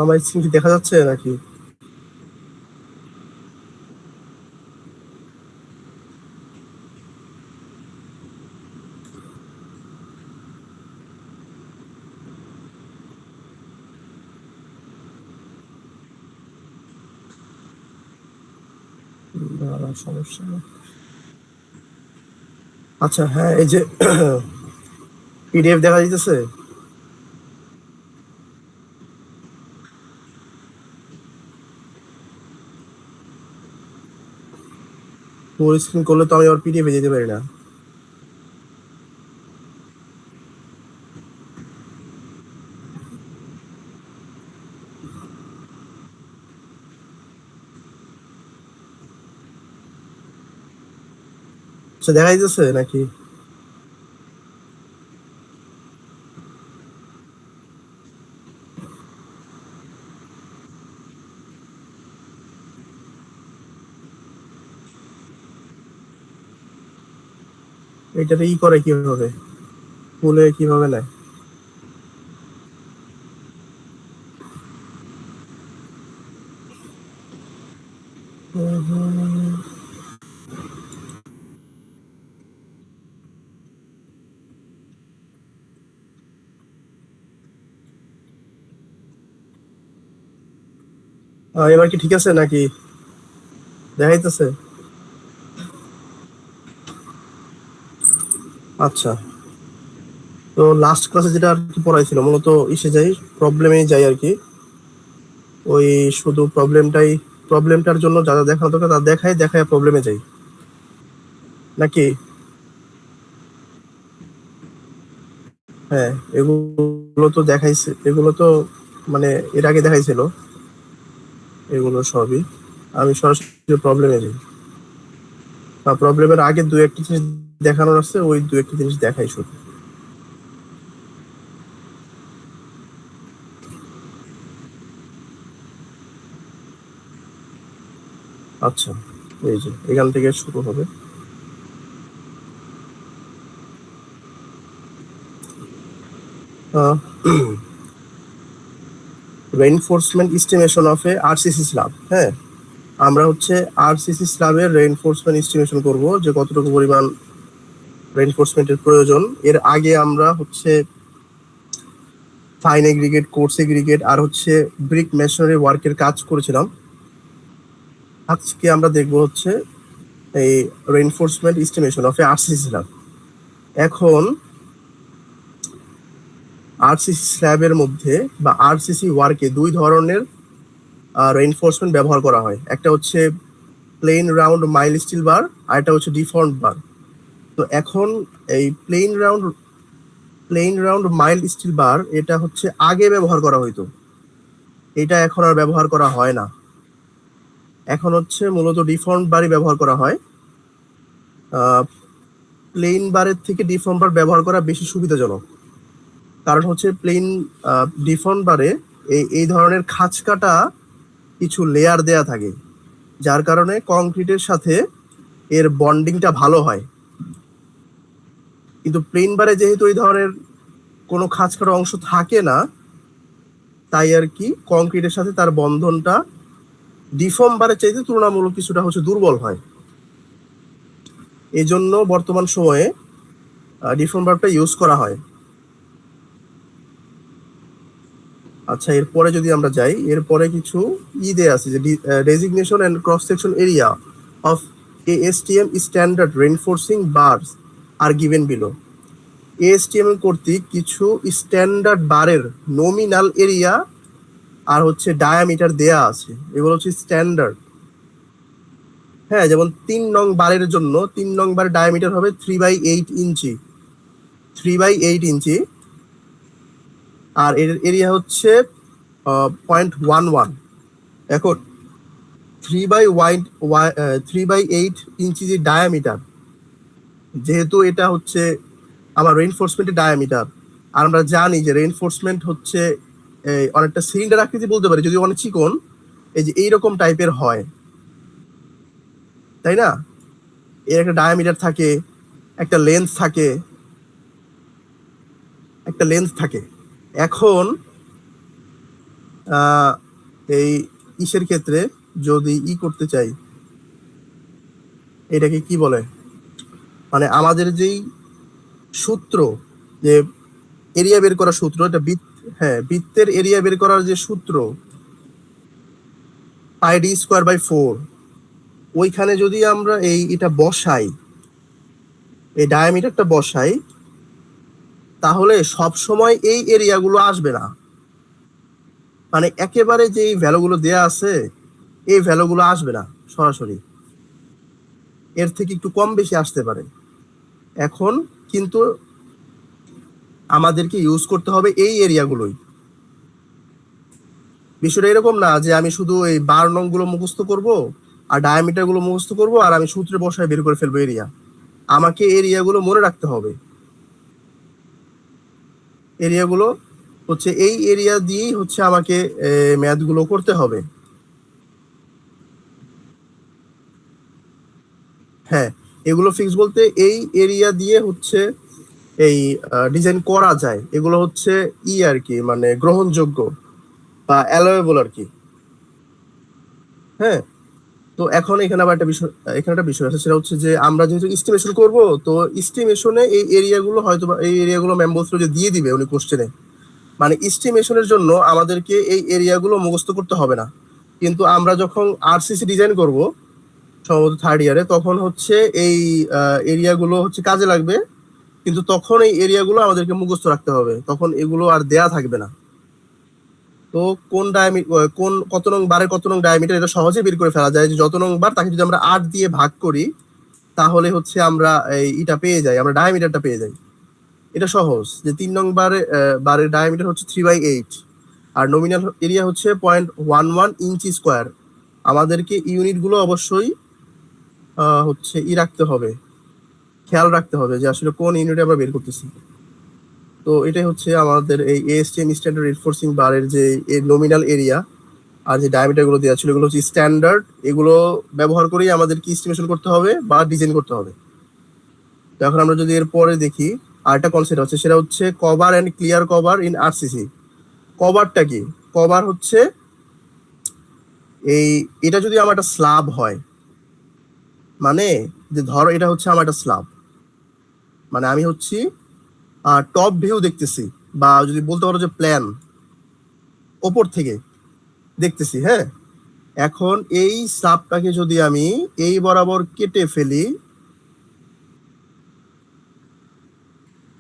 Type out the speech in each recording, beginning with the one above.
আমার স্ক্রিন কি দেখা যাচ্ছে নাকি? সমস্যা নেই। আচ্ছা, হ্যাঁ, এই যে পিডিএফ দেখা যাইতেছে। ফুল স্ক্রিন করলে তো আমি আবার পিডিএফ এ যেতে পারি না। আচ্ছা, দেখা যাইতেছে নাকি? এটাতে করে কিভাবে? ফুলে কিভাবে নেয়? এবার কি ঠিক আছে নাকি? দেখাইতেছে? আচ্ছা, তো লাস্ট ক্লাসে যেটা আর কি পড়াইছিল মূলত ইসে যাই, প্রবলেমে যাই আর কি। ওই শুধু প্রবলেমটার জন্য যা যা দেখানো দরকার তা দেখায় প্রবলেমে যাই নাকি? হ্যাঁ, এগুলো তো দেখাইছে, এগুলো তো মানে এর আগে দেখাইছিল। এগুলো সবই আমি সরাসরি প্রবলেমে যাই, বা প্রবলেমের আগে দু একটা জিনিস দেখানোর আছে, ওই দু একটা জিনিস দেখাই শুধু। আচ্ছা, এই যে এখান থেকে শুরু হবে। Reinforcement estimation of a RCC slab. হ্যাঁ, আমরা হচ্ছে আরসিসি স্ল্যাবের রেইনফোর্সমেন্ট এস্টিমেশন করব, যে কতটুকু পরিমাণ রেইনফোর্সমেন্টের প্রয়োজন। এর আগে আমরা হচ্ছে ফাইন এগ্রিগেট, কোর্স এগ্রিগেট আর হচ্ছে ব্রিক মেশনারি ওয়ার্কের কাজ করেছিলাম। আজকে আমরা দেখব হচ্ছে এই reinforcement estimation of a RCC slab. এখন আরসিসি স্ল্যাবের মধ্যে বা আরসিসি ওয়ার্কে দুই ধরনের রেইনফোর্সমেন্ট ব্যবহার করা হয়। একটা হচ্ছে plain round mild steel bar, আর একটা হচ্ছে ডিফর্মড বার। তো এখন এই plain round mild steel bar এটা হচ্ছে আগে ব্যবহার করা হইতো, এটা এখন আর ব্যবহার করা হয় না। এখন হচ্ছে মূলত ডিফর্ম বারই ব্যবহার করা হয়। প্লেন বারের থেকে ডিফর্ম বার ব্যবহার করা বেশি সুবিধাজনক। কারণ হচ্ছে ডিফর্ম বারে এই ধরনের খাঁজ কাটা কিছু লেয়ার দেয়া থাকে, যার কারণে কংক্রিটের সাথে এর বন্ডিংটা ভালো হয়। কিন্তু প্লেন বারে যেহেতু এই ধরনের কোনো খাঁজ কাটা অংশ থাকে না, তাই আর কি কংক্রিটের সাথে তার বন্ধনটা ডিফর্ম বারের চাইতে তুলনামূলক কিছুটা হচ্ছে দুর্বল হয়। এই জন্য বর্তমান সময়ে ডিফর্ম বারটা ইউজ করা হয়। আচ্ছা, এরপরে যদি আমরা যাই, এরপরে কিছু দেয়া আছে যে designation and cross section area of ASTM standard reinforcing bars are given below. ASTM কর্তৃক কিছু স্ট্যান্ডার্ড বারের নমিনাল এরিয়া আর হচ্ছে ডায়ামিটার দেয়া আছে, এগুলো হচ্ছে স্ট্যান্ডার্ড। হ্যাঁ, যেমন 3 নং বারের জন্য 3 নং বারের ডায়ামিটার হবে 3/8 ইঞ্চি, 3/8 ইঞ্চি। আর এর এরিয়া হচ্ছে 0.11। এখন 3/8 ইঞ্চি যে ডায়ামিটার, যেহেতু এটা হচ্ছে আমার রেইনফোর্সমেন্টের ডায়ামিটার, আর আমরা জানি যে রেইনফোর্সমেন্ট হচ্ছে অনেকটা সিলিন্ডার আকৃতি বলতে পারি, যদি অনেক চিকন, এই যে এইরকম টাইপের হয়, তাই না? এর একটা ডায়ামিটার থাকে, একটা লেন্থ থাকে, একটা লেন্থ থাকে। এখন এই ইসের ক্ষেত্রে যদি করতে চাই, এটাকে কি বলে, মানে আমাদের যেই সূত্র, যে এরিয়া বের করার সূত্র, এটা বৃত্তের এরিয়া বের করার যে সূত্র পাই ডি স্কোয়ার বাই 4, ওইখানে যদি আমরা এটা বসাই, এই ডায়ামিটারটা বসাই, তাহলে সব সময় এই এরিয়াগুলো আসবে না। মানে একেবারে যে ভ্যালুগুলো দেয়া আছে এই ভ্যালুগুলো আসবে না সরাসরি, এর থেকে একটু কম বেশি আসতে পারে। এখন কিন্তু আমাদেরকে ইউজ করতে হবে এই এরিয়াগুলোই। বিষয়টা এরকম না যে আমি শুধু এই বার নং গুলো মুখস্থ করব আর ডায়ামিটার গুলো মুখস্থ করব আর আমি সূত্রে বসায় বের করে ফেলবো এরিয়া। আমাকে এরিয়াগুলো মনে রাখতে হবে। এরিয়াগুলো হচ্ছে এই এরিয়া দিয়েই হচ্ছে আমাকে ম্যাথ গুলো করতে হবে। হ্যাঁ, এগুলো ফিক্স বলতে এই এরিয়া দিয়ে হচ্ছে এই ডিজাইন করা যায়, এগুলো হচ্ছে আর কি, মানে গ্রহণযোগ্য বা অ্যালোয়েবল আর কি। হ্যাঁ, তো এখন এখানে আবার একটা বিষয় আছে, সেটা হচ্ছে যে আমরা যেহেতু এস্টিমেশন করব, তো এস্টিমেশনে এই এরিয়াগুলো হয়তো এই এরিয়াগুলো ম্যাম বলছিল যে দিয়ে দিবে উনি কোশ্চেনে। মানে এস্টিমেশনের জন্য আমাদেরকে এই এরিয়াগুলো মুখস্থ করতে হবে না, কিন্তু আমরা যখন আরসিসি ডিজাইন করব সম্ভবত থার্ড ইয়ারে, তখন হচ্ছে এই এরিয়াগুলো হচ্ছে কাজে লাগবে, কিন্তু তখন এই এরিয়াগুলো আমাদেরকে মুখস্থ রাখতে হবে, তখন এগুলো আর দেয়া থাকবে না। তো কোন কত নং বারের কত নং ডায়ামিটার, এটা সহজে বের করে ফেলা যায় যে যত নং বার তাকে যদি আমরা 8 দিয়ে ভাগ করি, তাহলে হচ্ছে আমরা এটা পেয়ে যাই, আমরা ডায়ামিটারটা পেয়ে যাই। এটা সহজ, যে 3 নং বারের ডায়ামিটার হচ্ছে 3/8 আর নমিনাল এরিয়া হচ্ছে 0.11 ইঞ্চি স্কোয়ার। আমাদেরকে ইউনিট গুলো অবশ্যই হচ্ছে রাখতে হবে, খেয়াল রাখতে হবে যে আসলে কোন ইউনিটে আমরা বের করতেছি। তো এটাই হচ্ছে আমাদের এই এএসটিএম স্ট্যান্ডার্ড রিনফোর্সিং বারের যে নমিনাল এরিয়া আর যে ডায়ামিটার গুলো দেওয়া ছিল, এগুলো হচ্ছে স্ট্যান্ডার্ড, এগুলো ব্যবহার করেই আমাদের কি এস্টিমেশন করতে হবে বা ডিজাইন করতে হবে। তো এখন আমরা যদি এর পরে দেখি, আরেকটা কনসেপ্ট আছে, সেটা হচ্ছে cover and clear cover in RCC. কভারটা কি? কভার হচ্ছে এটা যদি আমার একটা স্ল্যাব হয়, মানে যে ধরো এটা হচ্ছে আমার একটা স্ল্যাব, মানে আমি হচ্ছি টপ ভিউ দেখতেছি, বা যদি বলতে পারো যে প্ল্যান ওপর থেকে দেখতেছি। হ্যাঁ, এখন এই স্ল্যাবটাকে যদি আমি এই বরাবর কেটে ফেলি,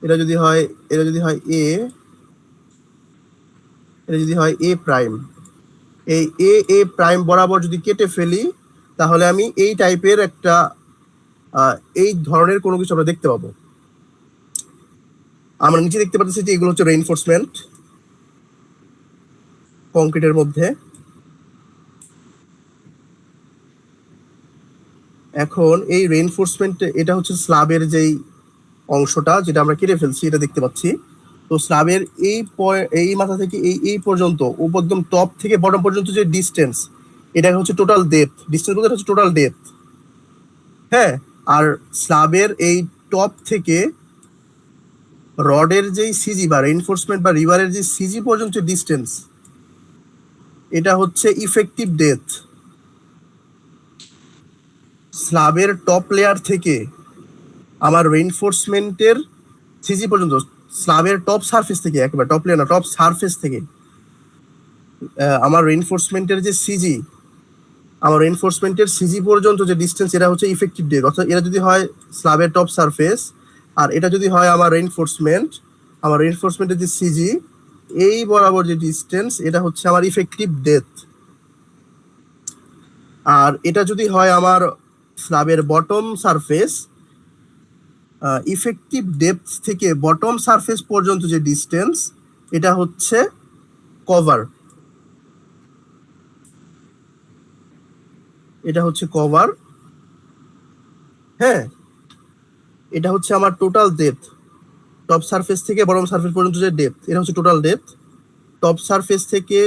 এটা যদি হয় এ, এটা যদি হয় এ প্রাইম, এই এ প্রাইম বরাবর যদি কেটে ফেলি, তাহলে আমি এই টাইপের একটা এই ধরনের কোনো কিছু আমরা দেখতে পাবো। আমরা নিচে দেখতে পাচ্ছি যে এগুলো হচ্ছে রেইনফোর্সমেন্ট কংক্রিটের মধ্যে। এখন এই রেইনফোর্সমেন্ট, এটা হচ্ছে স্ল্যাবের যেই অংশটা যেটা আমরা কেটে ফেলছি, এটা দেখতে পাচ্ছি। তো স্ল্যাবের এই মাথা থেকে এই পর্যন্ত, একদম টপ থেকে বটম পর্যন্ত যে ডিস্টেন্স, এটা হচ্ছে টোটাল ডেপথ। ডিস্টেন্স বলতে হচ্ছে টোটাল ডেপথ। হ্যাঁ, আর স্ল্যাবের এই টপ থেকে রডের যেই সিজি বা রেইনফোর্সমেন্ট বা রিভারের যে সিজি পর্যন্ত ডিস্টেন্স, এটা হচ্ছে ইফেক্টিভ ডেপথ। স্ল্যাবের টপ লেয়ার থেকে আমার রেইনফোর্সমেন্টের সিজি পর্যন্ত, স্ল্যাবের টপ সারফেস থেকে, একেবারে টপ লেয়ার না, টপ সারফেস থেকে আমার রেইনফোর্সমেন্টের যে সিজি, আমার রেইনফোর্সমেন্টের সিজি পর্যন্ত যে ডিস্টেন্স, এটা হচ্ছে ইফেক্টিভ ডেপথ। অর্থাৎ এটা যদি হয় স্ল্যাবের টপ সারফেস, আর এটা যদি হয় আমার রেইনফোর্সমেন্টের যে সিজি, এই বরাবর যে ডিস্টেন্স, এটা হচ্ছে আমার ইফেক্টিভ ডেপথ। আর এটা যদি হয় আমার স্ল্যাবের বটম সারফেস, ইফেক্টিভ ডেপথ থেকে বটম সারফেস পর্যন্ত যে ডিস্টেন্স, এটা হচ্ছে কভার। এটা হচ্ছে কভার। হ্যাঁ, এটা হচ্ছে আমার টোটাল ডেপথ, টপ সারফেস থেকে বটম সারফেস পর্যন্ত যে ডেপথ, এটা হচ্ছে টোটাল ডেপথ। টপ সারফেস থেকে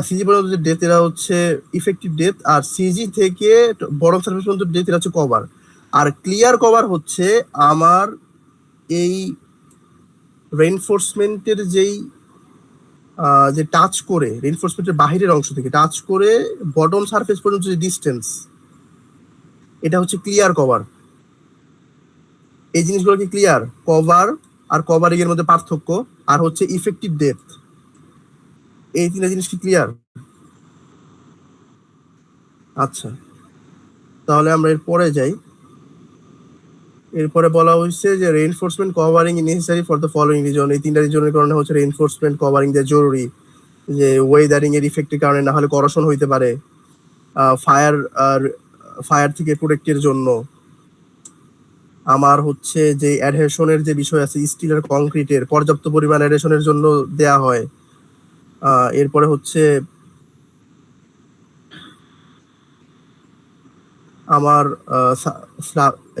সিজি পর্যন্ত যে ডেপথ, এটা হচ্ছে ইফেক্টিভ ডেপথ। আর সিজি থেকে বটম সারফেস পর্যন্ত ডেপথ, এটা হচ্ছে কভার। আর ক্লিয়ার কভার হচ্ছে আমার এই রেইনফোর্সমেন্টের যেই যে টাচ করে রেইনফোর্সমেন্টের বাহিরের অংশ থেকে টাচ করে বটম সারফেস পর্যন্ত যে ডিস্টেন্স, এটা হচ্ছে ক্লিয়ার কভার। এই জিনিসগুলো কি ক্লিয়ার? কভার আর কভারিং এর মধ্যে পার্থক্য, আর হচ্ছে ইফেক্টিভ ডেপথ, এই তিনটা জিনিস কি ক্লিয়ার? আচ্ছা, তাহলে আমরা এরপরে যাই। এরপরে বলা হয়েছে যে reinforcement covering necessary for the following reason. এই তিনটা রিজনের কারণে হচ্ছে রেইনফোর্সমেন্ট কভারিং দেওয়া জরুরি, যে ওয়েদারিং এর ইফেক্টের কারণে, না হলে করশন হইতে পারে, ফায়ার থেকে প্রোটেক্টের জন্য। আমার হচ্ছে যে অ্যাডহেশনের যে বিষয় আছে, স্টিল আর কংক্রিটের পর্যাপ্ত পরিমাণ অ্যাডহেশনের জন্য দেয়া হয়। এরপরে হচ্ছে আমার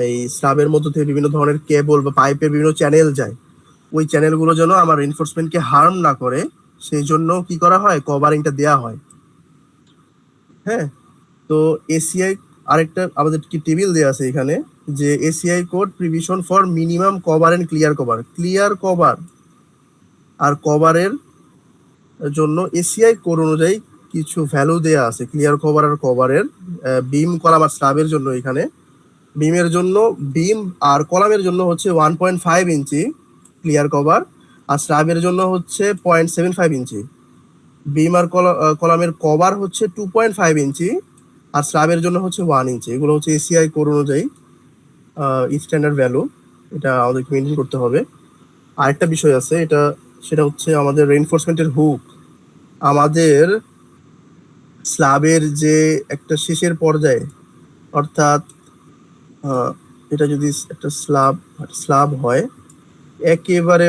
এই স্ল্যাবের মধ্যে থেকে বিভিন্ন ধরনের কেবল বা পাইপের বিভিন্ন চ্যানেল যায়, ওই চ্যানেলগুলো যেন আমার রেইনফোর্সমেন্টকে হার্ম না করে, সেই জন্য কি করা হয়, কভারিংটা দেয়া হয়। হ্যাঁ, তো এসিআই আরেকটা আমাদের কি টেবিল দেওয়া আছে এখানে, যে ACI code provision for minimum cover and clear cover. Clear cover আর কভারের জন্য এসিআই কোড অনুযায়ী কিছু ভ্যালু দেয়া আছে। ক্লিয়ার কভার আর কভারের বিম কলাম আর স্ল্যাবের জন্য, এখানে বিমের জন্য, বিম আর কলামের জন্য হচ্ছে 1.5 ইঞ্চি ক্লিয়ার কভার, আর স্ল্যাবের জন্য হচ্ছে 0.75 ইঞ্চি। বিম আর কলামের কভার হচ্ছে 2.5 ইঞ্চি, আর স্ল্যাবের জন্য হচ্ছে 1 ইঞ্চি। এগুলো হচ্ছে এসিআই কোড অনুযায়ী স্ট্যান্ডার্ড ভ্যালু, এটা আমাদেরকে মেনটেন করতে হবে। আরেকটা বিষয় আছে, সেটা হচ্ছে আমাদের রেইনফোর্সমেন্টের হুক। আমাদের স্ল্যাবের যে একটা শেষের পর্যায়ে, অর্থাৎ এটা যদি একটা স্ল্যাব হয়, একেবারে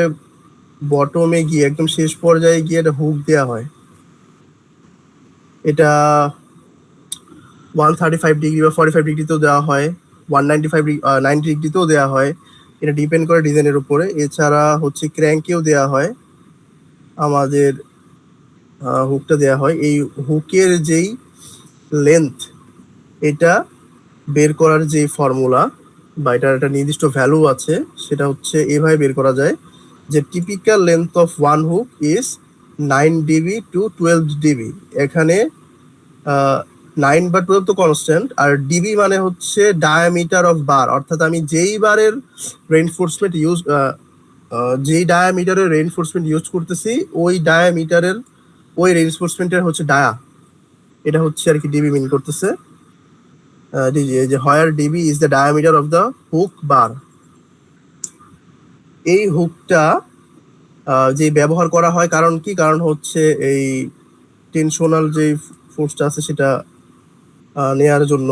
বটমে গিয়ে একদম শেষ পর্যায়ে গিয়ে একটা হুক দেওয়া হয়। এটা 135 ডিগ্রি বা 45 ডিগ্রিতেও দেওয়া হয়, 90 ডিগ্রিতেও দেওয়া হয়। এটা ডিপেন্ড করে ডিজাইনের উপরে। এছাড়া হচ্ছে ক্র্যাঙ্কেও দেওয়া হয়, আমাদের হুকটা দেওয়া হয়। এই হুকের যেই লেন্থ, এটা বের করার যে ফর্মুলা বা এটার একটা নির্দিষ্ট ভ্যালু আছে, সেটা হচ্ছে এভাবে বের করা যায় যে typical length of one hook is 9 DB to 12 DB. এখানে 9 বা 12 তো কনস্ট্যান্ট, আর ডিবি মানে হচ্ছে ডায়ামিটার অফ বার, অর্থাৎ আমি যেই বারের রেইনফোর্সমেন্ট যেই ডায়ামিটারের রেইনফোর্সমেন্ট ইউজ করতেছি, ওই ডায়ামিটারের ওই রেইনফোর্সমেন্টের হচ্ছে ডায়া, এটা হচ্ছে আর কি ডিবি মিন করতেছে। যে where DB is the diameter of the hook bar. এই হুকটা যে ব্যবহার করা হয়, কারণ হচ্ছে এই টেনশনাল যে ফোর্সটা আছে সেটা নেয়ার জন্য,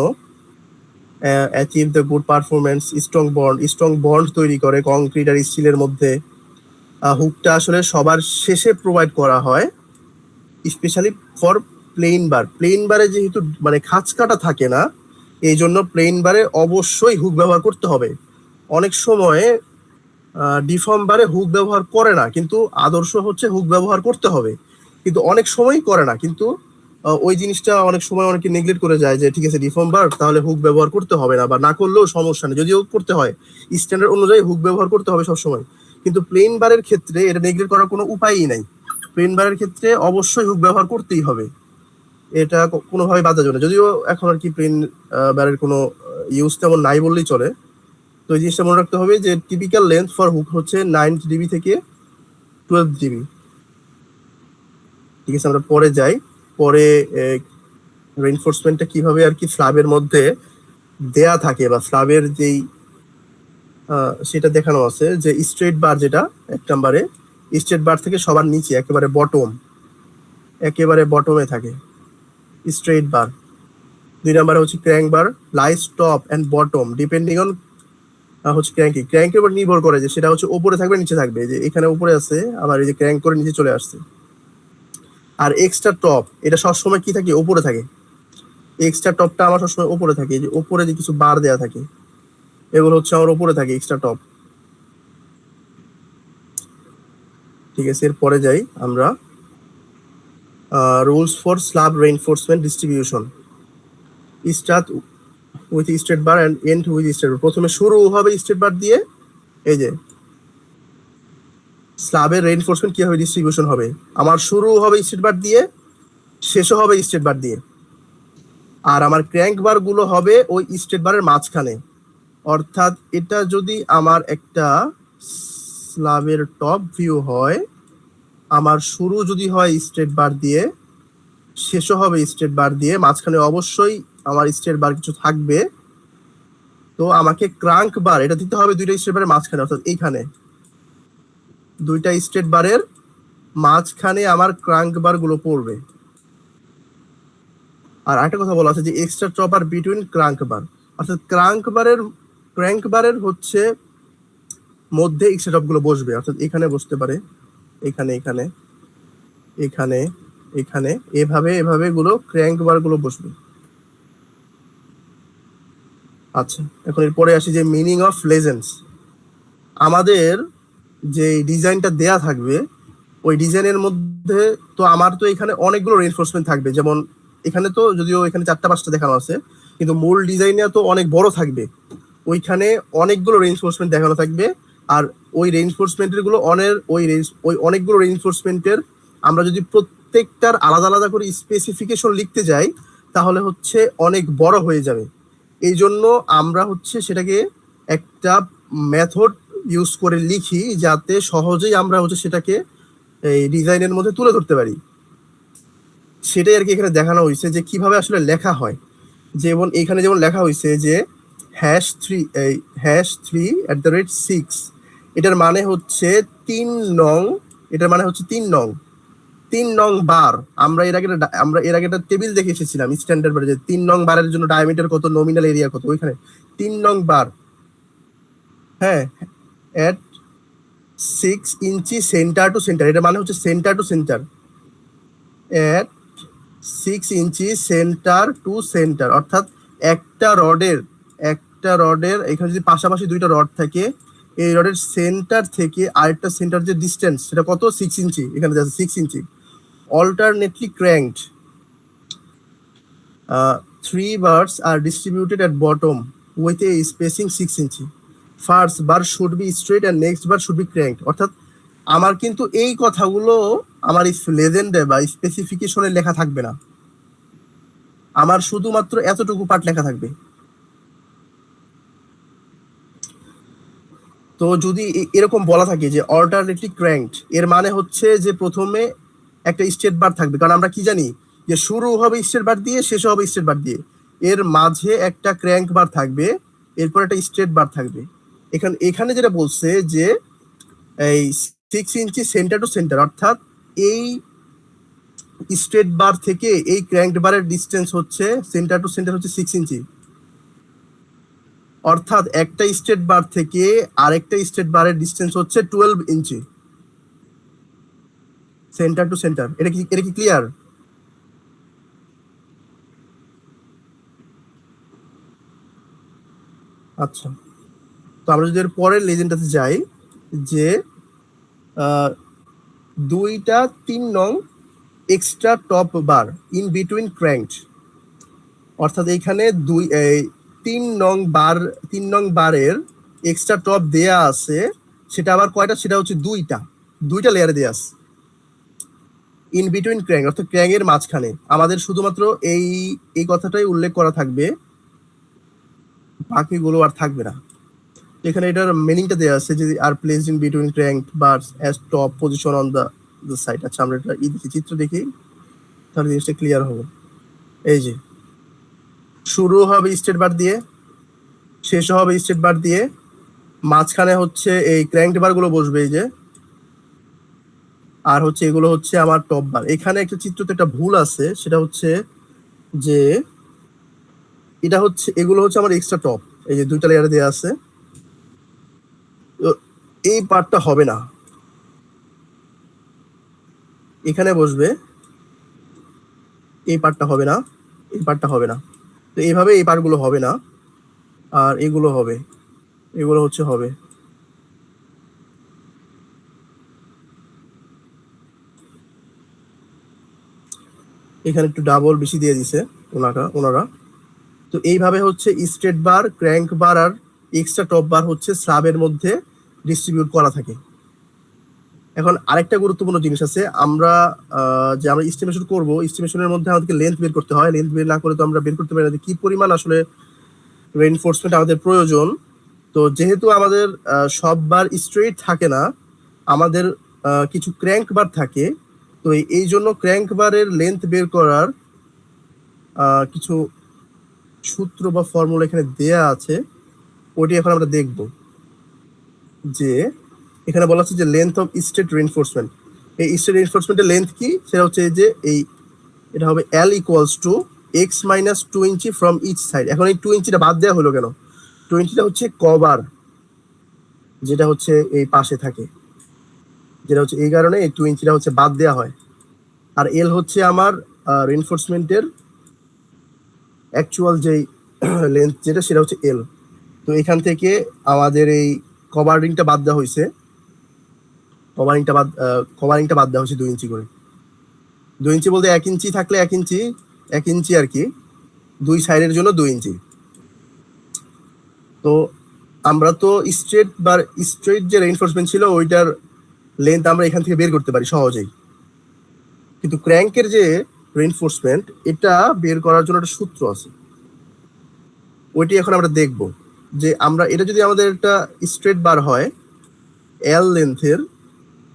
achieve the good performance, strong bond তৈরি করে কংক্রিট আর স্টিলের মধ্যে। হুকটা আসলে সবার শেষে প্রোভাইড করা হয়, স্পেশালি ফর প্লেন বারে যেহেতু মানে খাঁজ কাটা থাকে না, এই জন্য প্লেন বারে অবশ্যই হুক ব্যবহার করতে হবে। অনেক সময় ডিফর্ম বারে হুক ব্যবহার করে না, কিন্তু আদর্শ হচ্ছে হুক ব্যবহার করতে হবে, কিন্তু অনেক সময়ই করে না। কিন্তু ওই জিনিসটা অনেক সময় অনেকে নেগলেক্ট করে যায়, যে ঠিক আছে ডিফর্ম বার তাহলে হুক ব্যবহার করতে হবে না, বা না করলেও সমস্যা নেই, যদিও করতে হয়, স্ট্যান্ডার্ড অনুযায়ী হুক ব্যবহার করতে হবে সবসময়। কিন্তু প্লেন বারের ক্ষেত্রে এটা নেগলেক্ট করার কোনো উপায়ই নাই। প্লেন বারের ক্ষেত্রে অবশ্যই হুক ব্যবহার করতেই হবে, এটা কোনোভাবে বাধা যাবে না। যদিও এখন আর কি প্লেন বারের কোনো ইউজ তেমন নাই বললেই চলে। তো এই জিনিসটা মনে রাখতে হবে যে টিপিক্যাল লেন্থ ফর হুক হচ্ছে 9 ডিবি থেকে 12 ডিবি। ঠিক আছে, আমরা পরে যাই। পরে রেইনফোর্সমেন্টটা কিভাবে আর কি স্ল্যাবের মধ্যে দেয়া থাকে, বা স্ল্যাবের যেই সেটা দেখানো আছে, যে স্ট্রেট বার, যেটা 1 নম্বরে স্ট্রেট বার থেকে সবার নিচে একেবারে বটমে থাকে স্ট্রেট বার। 2 নম্বরে হচ্ছে crank bar, lies top and bottom depending on হচ্ছে ক্র্যাঙ্কের উপর নির্ভর করে, যে সেটা হচ্ছে উপরে থাকবে নিচে থাকবে। যে এখানে উপরে আছে, আবার এই যে ক্র্যাঙ্ক করে নিচে চলে আসছে। আর এক্সট্রা টপ, এটা সবসময় কি থাকে, উপরে থাকে। এক্সট্রা টপটা আমার সবসময় উপরে থাকে, যে উপরে যে কিছু বার দেয়া থাকে, এগুলো হচ্ছে আমার উপরে থাকে এক্সট্রা টপ। ঠিক আছে, এরপরে যাই আমরা। Rules for slab reinforcement distribution. Start with straight bar and end with straight bar. প্রথমে শুরু হবে স্ট্রেট বার দিয়ে, এই যে স্ল্যাবের রেইনফোর্সমেন্ট কিভাবে ডিস্ট্রিবিউশন হবে, আমার শুরু হবে স্ট্রেট বার দিয়ে, শেষও হবে স্ট্রেট বার দিয়ে, আর আমার ক্র্যাঙ্ক বার গুলো হবে ওই স্ট্রেট বারের মাঝখানে। অর্থাৎ এটা যদি আমার একটা স্ল্যাবের টপ ভিউ হয়, আমার শুরু যদি হয় স্ট্রেট বার দিয়ে, শেষও হবে স্ট্রেট বার দিয়ে, মাঝখানে অবশ্যই আমার স্ট্রেট বার কিছু থাকবে। তো আমাকে ক্রাঙ্ক বার এটা দিতে হবে দুইটা স্ট্রেট বারের মাঝখানে, অর্থাৎ এইখানে দুইটা স্ট্রেট বারের মাঝখানে আমার ক্রাঙ্ক বার গুলো পড়বে। আর একটা কথা বলা আছে যে এক্সট্রা টপার বিটুইন ক্রাঙ্ক বার, অর্থাৎ ক্র্যাঙ্ক বারের হচ্ছে মধ্যে এক্সট্রা টপ গুলো বসবে, অর্থাৎ এখানে বসতে পারে, এখানে এখানে এখানে এখানে, এভাবে এভাবে গুলো ক্র্যাঙ্ক বার গুলো বসবে। আচ্ছা, এখন এরপরে আসি যে মিনিং অফ লেজেন্ডস। আমাদের যে ডিজাইনটা দেয়া থাকবে ওই ডিজাইনের মধ্যে তো আমার তো এখানে অনেকগুলো রেইনফোর্সমেন্ট থাকবে, যেমন এখানে তো যদিও এখানে 4টা 5টা দেখানো আছে, কিন্তু মূল ডিজাইনে তো অনেক বড় থাকবে, ওইখানে অনেকগুলো রেইনফোর্সমেন্ট দেখানো থাকবে। আর ওই রেইনফোর্সমেন্টের গুলো ওই অনেকগুলো রেইনফোর্সমেন্টের আমরা যদি প্রত্যেকটার আলাদা আলাদা করে স্পেসিফিকেশন লিখতে যাই তাহলে হচ্ছে অনেক বড় হয়ে যাবে। এই জন্য আমরা হচ্ছে সেটাকে একটা মেথড ইউজ করে লিখি যাতে সহজেই আমরা হচ্ছে সেটাকে এই ডিজাইনের মধ্যে তুলে ধরতে পারি। সেটাই আর কি এখানে দেখানো হয়েছে যে কিভাবে আসলে লেখা হয়। যেমন এখানে যেমন লেখা হয়েছে যে #3 এটার মানে হচ্ছে 3 নং, এটার মানে হচ্ছে 3 নং, 3 নং বার। আমরা এর আগে একটা টেবিল দেখে এসেছিলাম স্ট্যান্ডার্ড বারে যে 3 নং বারের জন্য ডায়ামিটার কত, নমিনাল এরিয়া কত, ওইখানে 3 নং বার। হ্যাঁ, এট 6 ইঞ্চি সেন্টার টু সেন্টার, এটা মানে হচ্ছে centre to centre, at 6 inch centre to centre, অর্থাৎ একটা রডের এখানে যদি পাশাপাশি দুইটা রড থাকে, এই রডের সেন্টার থেকে আরেকটা সেন্টার যে ডিস্টেন্স সেটা কত, 6 ইঞ্চি, এখানে যাচ্ছে 6 ইঞ্চি। Alternately cranked, 3 bars are distributed at bottom with a spacing 6 inch. First bar should be straight and next bar should be cranked. অর্থাৎ আমার কিন্তু এই কথাগুলো আমার লেজেন্ডে বা স্পেসিফিকেশনে লেখা থাকবে না, আমার শুধুমাত্র এতটুকু পার্ট লেখা থাকবে। তো যদি এরকম বলা থাকে যে অল্টারনেটলি ক্র্যাঙ্কড, এর মানে হচ্ছে যে প্রথমে একটা স্ট্রেট বার থাকবে, কারণ আমরা কি জানি যে শুরু হবে স্ট্রেট বার দিয়ে, শেষ হবে স্ট্রেট বার দিয়ে, এর মাঝে একটা ক্র্যাঙ্ক বার থাকবে, এরপর একটা স্ট্রেট বার থাকবে। এখানে যেটা বলছে যে এই 6 ইঞ্চি সেন্টার টু সেন্টার, অর্থাৎ এই স্ট্রেট বার থেকে এই ক্র্যাঙ্ক বারের ডিস্টেন্স হচ্ছে সেন্টার টু সেন্টার হচ্ছে 6 ইঞ্চি। অর্থাৎ একটা স্ট্রেট বার থেকে আরেকটা স্ট্রেট বারের ডিস্টেন্স হচ্ছে 12 ইঞ্চি সেন্টার টু সেন্টার। এটা কি ক্লিয়ার? আচ্ছা, তো আমরা যদি এর পরের লেজেন্ডটাতে যাই যে 2টা 3 নং extra top bar in between cranked, অর্থাৎ এইখানে 3 নং বারের এক্সট্রা টপ দেয়া আছে, সেটা আবার কয়টা, সেটা হচ্ছে দুইটা লেয়ারে দেয়া আছে ইন বিটুইন ক্র্যাঙ্ক, অর্থাৎ ক্র্যাঙ্কের মাঝখানে। আমাদের শুধুমাত্র এই কথাটাই উল্লেখ করা থাকবে, বাকিগুলো আর থাকবে না। এখানে এটার মিনিংটা দেওয়া আছে যে আর placed in between crank bars as top position on the side. আচ্ছা, আমরা এটা চিত্র দেখি তাহলে জিনিসটা ক্লিয়ার হবে। এই যে শুরু হবে স্ট্রেট বার দিয়ে, শেষ হবে স্ট্রেট বার দিয়ে, মাঝখানে হচ্ছে এই ক্র্যাঙ্ক বার গুলো বসবে এই যে, আর হচ্ছে এগুলো হচ্ছে আমার টপ বার। এখানে একটা চিত্রতে একটা ভুল আছে, সেটা হচ্ছে যে এগুলো হচ্ছে আমার এক্সট্রা টপ, এই যে দুইটা লেয়ারে দেওয়া আছে, এই পার্টটা হবে না, এখানে বসবে, এই পার্টটা হবে না, এই পার্টটা হবে না। তো এইভাবে এই পার্টগুলো হবে না, আর এগুলো হবে, এগুলো হচ্ছে হবে। এখানে একটু ডাবল বেশি দিয়ে দিছে ওনারা। তো এইভাবে হচ্ছে স্ট্রেট বার, ক্র্যাঙ্ক বার আর এক্সট্রা টপ বার হচ্ছে স্ল্যাবের মধ্যে ডিস্ট্রিবিউট করা থাকে। এখন আরেকটা গুরুত্বপূর্ণ জিনিস আছে, আমরা যে আমরা এস্টিমেশন করব, এস্টিমেশনের মধ্যে আমাদেরকে লেন্থ বের করতে হয়। লেন্থ বের না করে তো আমরা বের করতে পারি না যে কি পরিমাণ আসলে রেইনফোর্সমেন্ট আমাদের প্রয়োজন। তো যেহেতু আমাদের সব বার স্ট্রেট থাকে না, আমাদের কিছু ক্র্যাঙ্ক বার থাকে, তো এই জন্য ক্র্যাঙ্ক বারের লেন্থ বের করার কিছু সূত্র বা ফর্মুলা এখানে দেয়া আছে, ওটি এখন আমরা দেখব। যে এখানে বলা আছে যে লেন্থ অফ স্ট্রেট রেইনফোর্সমেন্ট, এই স্ট্রেট রেইনফোর্সমেন্টের লেন্থ কি, সেটা হচ্ছে যে এটা হবে L equals to x minus 2 inch from each side. এখন এই 2 ইঞ্চিটা বাদ দেওয়া হলো কেন? 2 ইঞ্চিটা হচ্ছে কভার, যেটা হচ্ছে এই পাশে থাকে, যেটা হচ্ছে এই কারণে এই 2 ইঞ্চিটা হচ্ছে বাদ দেওয়া হয়। আর L হচ্ছে আমার রেইনফোর্সমেন্টের অ্যাকচুয়াল যেই লেন্থ যেটা, সেটা হচ্ছে L। তো এখান থেকে আমাদের এই কভারিংটা বাদ দেওয়া হয়েছে, কভারিংটা বাদ দেওয়া হয়েছে 2 ইঞ্চি করে। 2 ইঞ্চি বলতে 1 ইঞ্চি থাকলে 1 ইঞ্চি, 1 ইঞ্চি আর কি, 2 সাইডের জন্য 2 ইঞ্চি। তো আমরা তো স্ট্রেট যে রেইনফোর্সমেন্ট ছিল ওইটার লেন্থ আমরা এখান থেকে বের করতে পারি সহজেই, কিন্তু ক্র্যাঙ্কের যে রেইনফোর্সমেন্ট এটা বের করার জন্য একটা সূত্র আছে, ওইটি এখন আমরা দেখব। যে আমরা এটা যদি আমাদের একটা স্ট্রেট বার হয় L লেন্থের,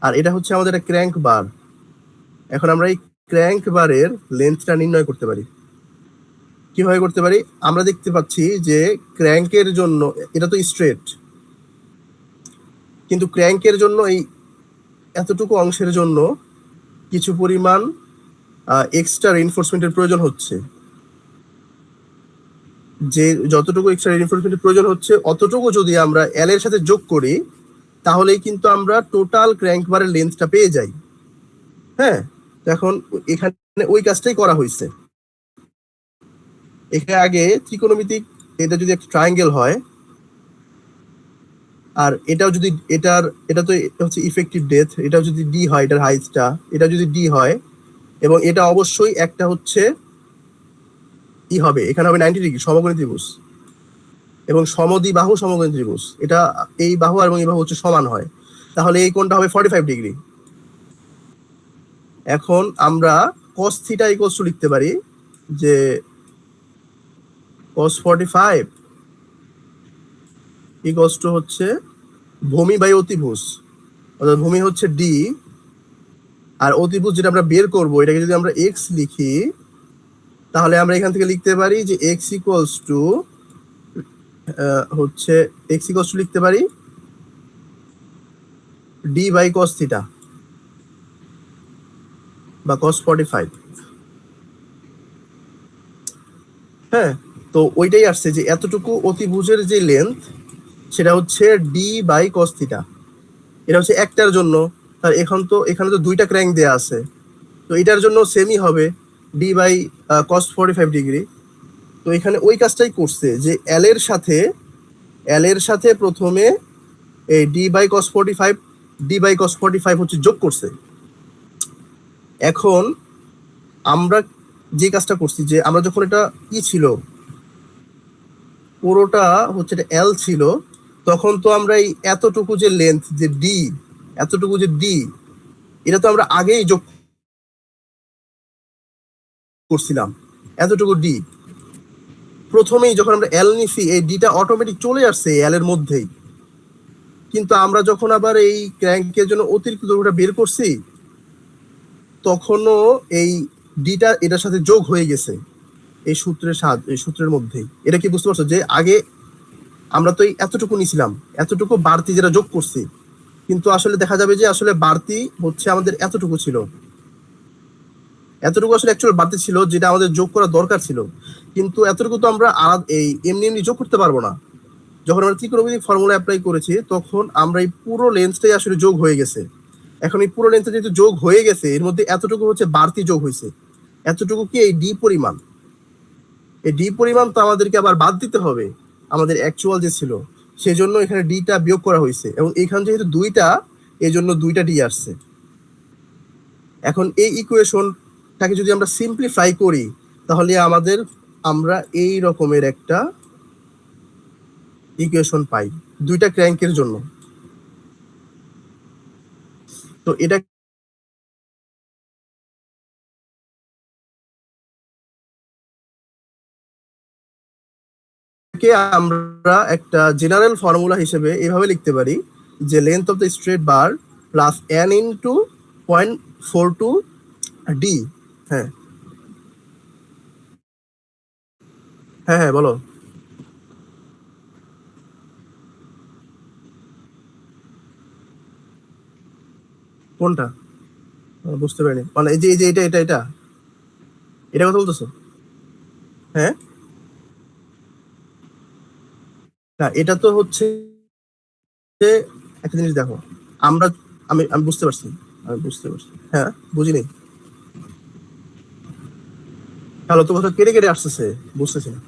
আর এটা হচ্ছে আমাদের একটা ক্র্যাঙ্ক বার, এখন আমরা এই ক্র্যাঙ্ক বারের লেন্থটা নির্ণয় করতে পারি। কিভাবে করতে পারি? আমরা দেখতে পাচ্ছি যে ক্র্যাঙ্কের জন্য এটা তো স্ট্রেট, কিন্তু ক্র্যাঙ্কের জন্য এই এতটুকু অংশের জন্য কিছু পরিমাণ এক্সট্রা রেইনফোর্সমেন্টের প্রয়োজন হচ্ছে। যে যতটুকু এক্সট্রা রেইনফোর্সমেন্টের প্রয়োজন হচ্ছে অতটুকু যদি আমরা L এর সাথে যোগ করি, তাহলেই কিন্তু আমরা টোটাল ক্র্যাঙ্ক বারের লেন্থটা পেয়ে যাই। হ্যাঁ, এখন এখানে ওই কাজটাই করা হয়েছে। এখানে আগে ত্রিকোণমিতিক, এটা যদি একটা ট্রায়াঙ্গেল হয়, আর এটাও যদি এটা তো হচ্ছে ইফেক্টিভ ডেপথ, এটাও যদি ডি হয়, এটার হাইটটা এটা যদি ডি হয়, এবং এটা অবশ্যই একটা হচ্ছে হবে, এখানে হবে 90 ডিগ্রি সমকোণী ত্রিভুজ, এবং সমদ্বিবাহু সমকোণী ত্রিভুজ, এটা এই বাহু আর এবং এই বাহু হচ্ছে সমান হয়, তাহলে এই কোণটা হবে 45 ডিগ্রি। এখন আমরা cos থিটা ইকুয়ালস টু লিখতে পারি যে cos 45 ইকুয়ালস টু হচ্ছে ভূমি বাই অতিভুজ, অর্থাৎ ভূমি হচ্ছে ডি, আর অতিভুজ যেটা আমরা বের করব এটাকে যদি আমরা এক্স লিখি, তাহলে আমরা এখান থেকে লিখতে পারি যে এক্স ইকুয়ালস টু হচ্ছে লিখতে পারি ডি বাই cos থিটা বা cos 45। হ্যাঁ, তো ওইটাই আসছে যে এতটুকু অতিভুজের যে লেন্থ সেটা হচ্ছে ডি বাই cos থিটা। এটা হচ্ছে একটার জন্য, তার এখানে তো দুইটা ক্র্যাঙ্ক দেয়া আছে, তো এটার জন্য সেমই হবে ডি বাই cos 45 ডিগ্রি। তো এখানে ওই কাজটাই করছে যে এল এর সাথে প্রথমে এই ডি বাই cos 45 হচ্ছে যোগ করছে। এখন আমরা যে কাজটা করছি, যে আমরা যখন এটা কি ছিল, পুরোটা হচ্ছে এটা এল ছিল, তখন তো আমরা এই এতটুকু যে লেন্থ যে ডি, এতটুকু যে ডি, এটা তো আমরা আগেই যোগ করছিলাম। এতটুকু ডি প্রথমেই যখন আমরা এল নিছি, এই ডিটা অটোমেটিক চলে আসছে এল এর মধ্যেই, কিন্তু আমরা যখন আবার এই ক্র্যাঙ্কের জন্য অতিরিক্ত দৈর্ঘ্যটা বের করছি, তখনও এই ডিটা এটার সাথে যোগ হয়ে গেছে এই সূত্রের মধ্যেই। এটা কি বুঝতে পারছো যে আগে আমরা তো এই এতটুকু নিছিলাম, এতটুকু বাড়তি যেটা যোগ করছি, কিন্তু আসলে দেখা যাবে যে আসলে বাড়তি হচ্ছে আমাদের এতটুকু ছিল, এতটুকু আসলে অ্যাকচুয়াল বাড়তি ছিল যেটা আমাদের যোগ করা দরকার ছিল, কিন্তু এতটুকু তো আমরা এই এমনি যোগ করতে পারবো না। যখন আমরা ত্রিকোণমিতিক ফর্মুলা অ্যাপ্লাই করেছি, তখন আমরা এই পুরো লেন্থটাই আসলে যোগ হয়ে গেছে। এখন এই পুরো লেন্থটা যেহেতু যোগ হয়ে গেছে, এর মধ্যে এতটুকু হচ্ছে বাড়তি যোগ হয়েছে। এতটুকু কি এই ডি পরিমাণ, এই ডি পরিমাণ তো আমাদেরকে আবার বাদ দিতে হবে আমাদের অ্যাকচুয়াল যে ছিল, সেজন্য এখানে ডিটা বিয়োগ করা হয়েছে, এবং এখানে যেহেতু দুইটা, এই জন্য দুইটা ডি আসছে। এখন এই ইকুয়েশনটাকে যদি আমরা সিম্পলিফাই করি, তাহলে আমরা এই রকমের একটা ইকুয়েশন পাই দুইটা ক্র্যাঙ্কের জন্য। তো এটা কে আমরা একটা জেনারেল ফর্মুলা হিসেবে এভাবে লিখতে পারি যে length of the straight bar plus n into 0.42 D. হ্যাঁ হ্যাঁ হ্যাঁ বলো। কোনটা? বুঝতে পারিনি, মানে এই যে এটা এটা কথা বলতেছো? হ্যাঁ, না এটা তো হচ্ছে যে একটা জিনিস দেখো, আমরা আমি আমি বুঝতে পারছি, আমি বুঝতে পারছি, হ্যাঁ বুঝিনি। হ্যালো, তো কথা কেটে কেটে আসতেছে, বুঝতেছি না।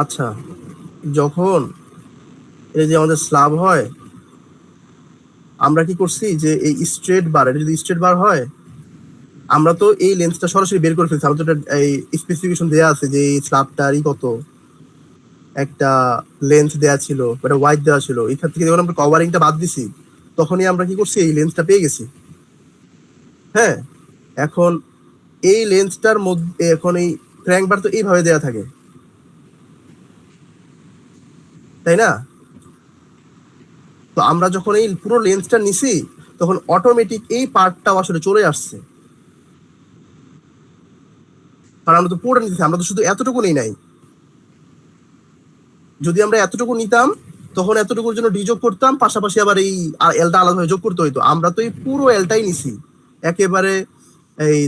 আচ্ছা, যখন এই যে আমাদের স্ল্যাব হয়, আমরা কি করছি যে এই স্ট্রেট বার, এটা যদি স্ট্রেট বার হয়, আমরা তো এই লেন্সটা সরাসরি বের করে ফেলছি, আমাদের তো একটা এই স্পেসিফিকেশন দেওয়া আছে যে এই স্ল্যাবটারই কত একটা লেন্থ দেওয়া ছিল, একটা ওয়াইড দেওয়া ছিল। এখান থেকে যখন আমরা কভারিংটা বাদ দিছি, তখনই আমরা কি করছি, এই লেন্সটা পেয়ে গেছি। হ্যাঁ, এখন এই লেন্সটার মধ্যে এখন এই ক্র্যাঙ্ক বার তো এইভাবে দেওয়া থাকে, তাই না? তো আমরা যখন এই পুরো লেন্সটা নিছি, তখন অটোমেটিক এই পার্টটাও আসলে চলে আসছে, কারণ আমরা তো পুরোটা নিতেছি, আমরা তো শুধু এতটুকু নেই নাই। যদি আমরা এতটুকু নিতাম, তখন এতটুকুর জন্য ডি যোগ করতাম, পাশাপাশি আবার এই এলটা আলাদাভাবে যোগ করতে হইতো। আমরা তো এই পুরো এলটাই নিছি একেবারে, এই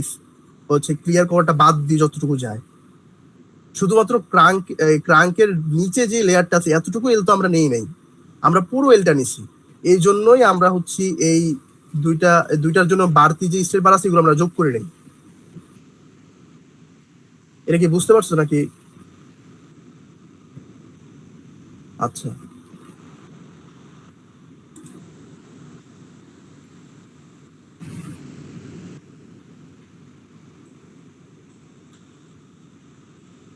হচ্ছে ক্লিয়ার কভারটা বাদ দিয়ে যতটুকু যায়, শুধুমাত্র ক্রাঙ্কের নিচে যে লেয়ারটা আছে এতটুকু এল তো আমরা নেই নাই, আমরা পুরো এলটা নিছি। এই জন্যই আমরা হচ্ছে এই দুইটা দুইটার জন্য বাড়তি যে স্টেট বার আছে এগুলো আমরা যোগ করে নেই। এটা কি বুঝতে পারছো নাকি? আচ্ছা,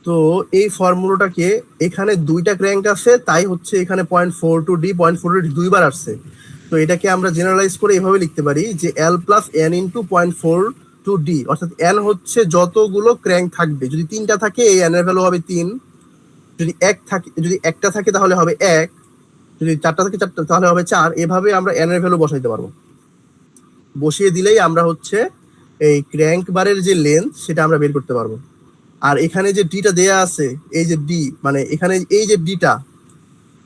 তো এই ফর্মুলাটাকে, এখানে দুইটা ক্র্যাঙ্ক আছে, তাই হচ্ছে এখানে 0.42 ডি, 0.42 দুইবার আসছে। তো এটাকে আমরা জেনারেলাইজ করে এভাবে লিখতে পারি যে এল প্লাস এন ইন্টু 0.42 ডি, অর্থাৎ এন হচ্ছে যতগুলো ক্র্যাঙ্ক থাকবে, যদি তিনটা থাকে এই এন এর ভ্যালু হবে 3, যদি এক থাকে, যদি একটা থাকে তাহলে হবে 1, যদি চারটা থাকে চারটা তাহলে হবে 4। এভাবে আমরা এন এর ভ্যালু বসাইতে পারবো। বসিয়ে দিলেই আমরা হচ্ছে এই ক্র্যাঙ্ক বারের যে লেন্থ সেটা আমরা বের করতে পারবো। আর এখানে যে ডিটা দেয়া আছে, এই যে ডি, মানে এখানে এই যে ডিটা,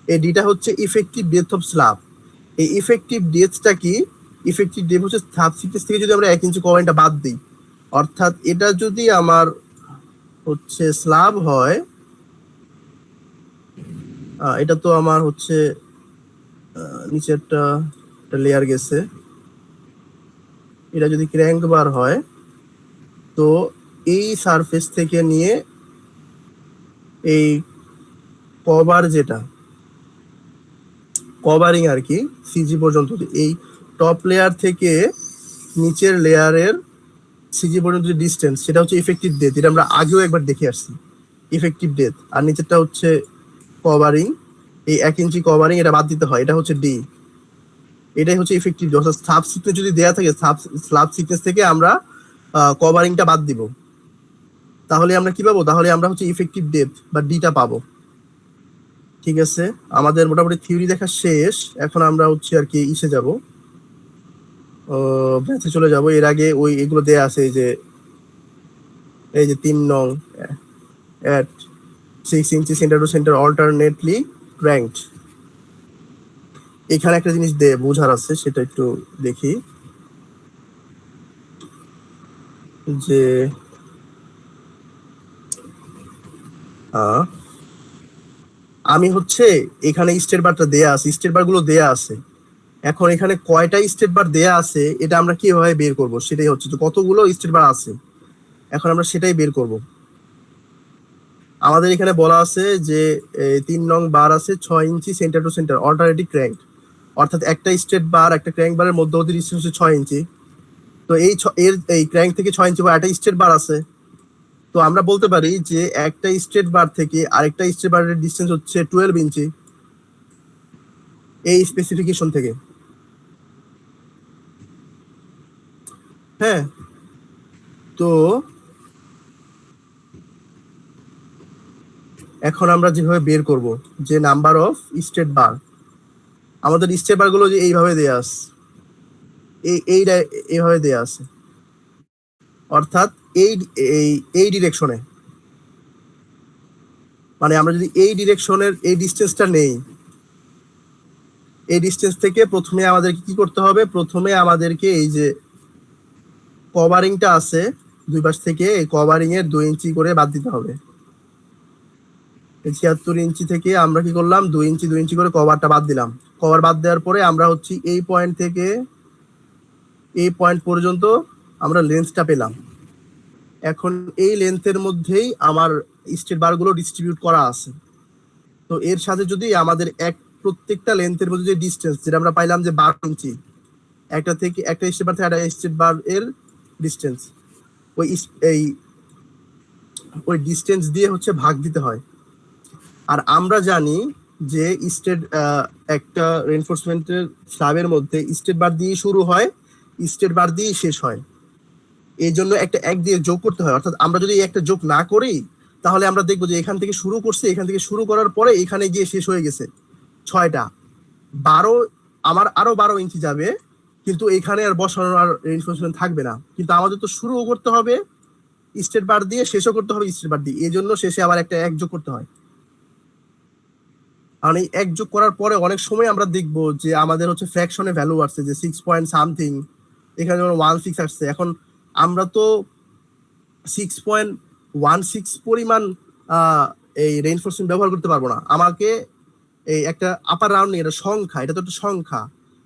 এই ডিটা হচ্ছে ইফেক্টিভ ডেপথ অফ স্ল্যাব। এই ইফেক্টিভ ডেপথটা কি? ইফেক্টিভ ডেপথ হচ্ছে স্ল্যাব থিকনেস থেকে যদি আমরা 1 ইঞ্চি কভারিংটা বাদ দিই, অর্থাৎ এটা যদি আমার হচ্ছে স্ল্যাব হয়, এটা তো আমার হচ্ছে নিচেরটা লেয়ার গেছে, এটা যদি ক্র্যাঙ্ক বার হয়, তো এই সারফেস থেকে নিয়ে এই কভার যেটা কভারিং আর কি, সিজি পর্যন্ত, এই টপ লেয়ার থেকে নিচের লেয়ারের সিজি পর্যন্ত যে ডিস্টেন্স, সেটা হচ্ছে ইফেক্টিভ ডেথ। এটা আমরা আগেও একবার দেখে আসছি, ইফেক্টিভ ডেথ। আর নিচেরটা হচ্ছে কভারিং, এই 1 ইঞ্চি কভারিং এটা বাদ দিতে হয়, এটা হচ্ছে ডি। এটাই হচ্ছে ইফেক্টিভ ডেথ। অর্থাৎ স্ল্যাব সিকনেস যদি দেয়া থাকে, স্ল্যাব সিকনেস থেকে আমরা কভারিংটা বাদ দিব, তাহলে আমরা কি পাবো? তাহলে আমরা হচ্ছে ইফেক্টিভ ডেথ বা ডিটা পাবো। ঠিক আছে, আমাদের মোটামুটি থিওরি দেখা শেষ। এখন আমরা হচ্ছে আর কি ইসে যাব, ম্যাথে চলে যাব। এর আগে ওই এগুলো দেয়া আছে, এই যে 3 নং, at 6 inch centre to centre alternately cranked. এখানে একটা জিনিস বোঝার আছে, সেটা একটু দেখি যে আমি হচ্ছে এখানে স্টেট বারটা দেয়া আছে, স্টেট বার গুলো দেয়া আছে। এখন এখানে কয়টা স্টেট বার দেয়া আছে এটা আমরা কিভাবে বের করব, সেটাই হচ্ছে, তো কতগুলো স্টেট বার আছে এখন আমরা সেটাই বের করব। আমাদের এখানে বলা আছে যে 3 নং বার আছে 6 ইঞ্চি centre to centre alternative crank, অর্থাৎ একটা স্টেট বার একটা ক্র্যাঙ্ক বারের মধ্যবর্তী ডিস্টেন্স হচ্ছে 6 ইঞ্চি। তো এই এই ক্র্যাঙ্ক থেকে 6 ইঞ্চি বা একটা স্টেট বার আছে, তো আমরা বলতে পারি যে একটা স্ট্রেট বার থেকে আরেকটা স্ট্রেট বারের ডিসটেন্স হচ্ছে 12 ইঞ্চি এই স্পেসিফিকেশন থেকে। হ্যাঁ, তো এখন আমরা যেভাবে বের করব যে নাম্বার অফ স্ট্রেট বার, আমাদের স্ট্রেট বার গুলো যে এইভাবে দেয়া আছে, এইভাবে দেয়া আছে, অর্থাৎ এই এই এই ডিরেকশনে, মানে আমরা যদি এই ডিরেকশনের এই ডিসটেন্সটা নেই, এই ডিসটেন্স থেকে প্রথমে আমাদেরকে কি করতে হবে, প্রথমে আমাদেরকে এই যে কভারিংটা আছে দুই পাশ থেকে, এই কভারিং এর 2 ইঞ্চি করে বাদ দিতে হবে। 76 ইঞ্চি থেকে আমরা কি করলাম, 2 ইঞ্চি 2 ইঞ্চি করে কভারটা বাদ দিলাম। কভার বাদ দেওয়ার পরে আমরা হচ্ছে এই পয়েন্ট থেকে এই পয়েন্ট পর্যন্ত আমরা লেন্থটা পেলাম। এখন এই লেন্থের মধ্যেই আমার স্ট্রেট বারগুলো ডিস্ট্রিবিউট করা আছে। তো এর সাথে যদি আমাদের প্রত্যেকটা লেন্থের মধ্যে যে ডিসটেন্স যেটা আমরা পাইলাম যে 12 ইঞ্চি, একটা থেকে একটা স্ট্রেট বার থেকে একটা স্ট্রেট বার এর ডিসটেন্স, ওই এই ওই ডিসটেন্স দিয়ে হচ্ছে ভাগ দিতে হয়। আর আমরা জানি যে স্ট্রেট একটা রেইনফোর্সমেন্টের স্ল্যাবের মধ্যে স্ট্রেট বার দিয়ে শুরু হয়, স্ট্রেট বার দিয়ে শেষ হয়। এই জন্য একটা এক দিয়ে যোগ করতে হয়। অর্থাৎ আমরা যদি একটা যোগ না করি তাহলে আমরা দেখবো যে এখান থেকে শুরু করছে, এখান থেকে শুরু করার পরে এখানে গিয়ে শেষ হয়ে গেছে 6টা 12, আমার আরো 12 ইঞ্চি যাবে, কিন্তু এখানে আর বসানোর আর রেইনফোর্সমেন্ট থাকবে না। কিন্তু আমাদের তো শুরুও করতে হবে স্ট্রেট বার দিয়ে, শেষও করতে হবে স্ট্রেট বার দিয়ে, এই জন্য শেষে আবার একটা এক যোগ করতে হয়। আর এই এক যোগ করার পরে অনেক সময় আমরা দেখবো যে আমাদের হচ্ছে ফ্র্যাকশনে ভ্যালু আসছে যে 6 পয়েন্ট সামথিং, এখানে যেমন 16 আসছে। এখন আমরা তো 6.16 পরিমাণ এই রেইনফোর্সমেন্ট ব্যবহার করতে পারবো না। আমাকে এই একটা আপার রাউন্ডিং, এটা সংখ্যা, এটা তো একটা সংখ্যা,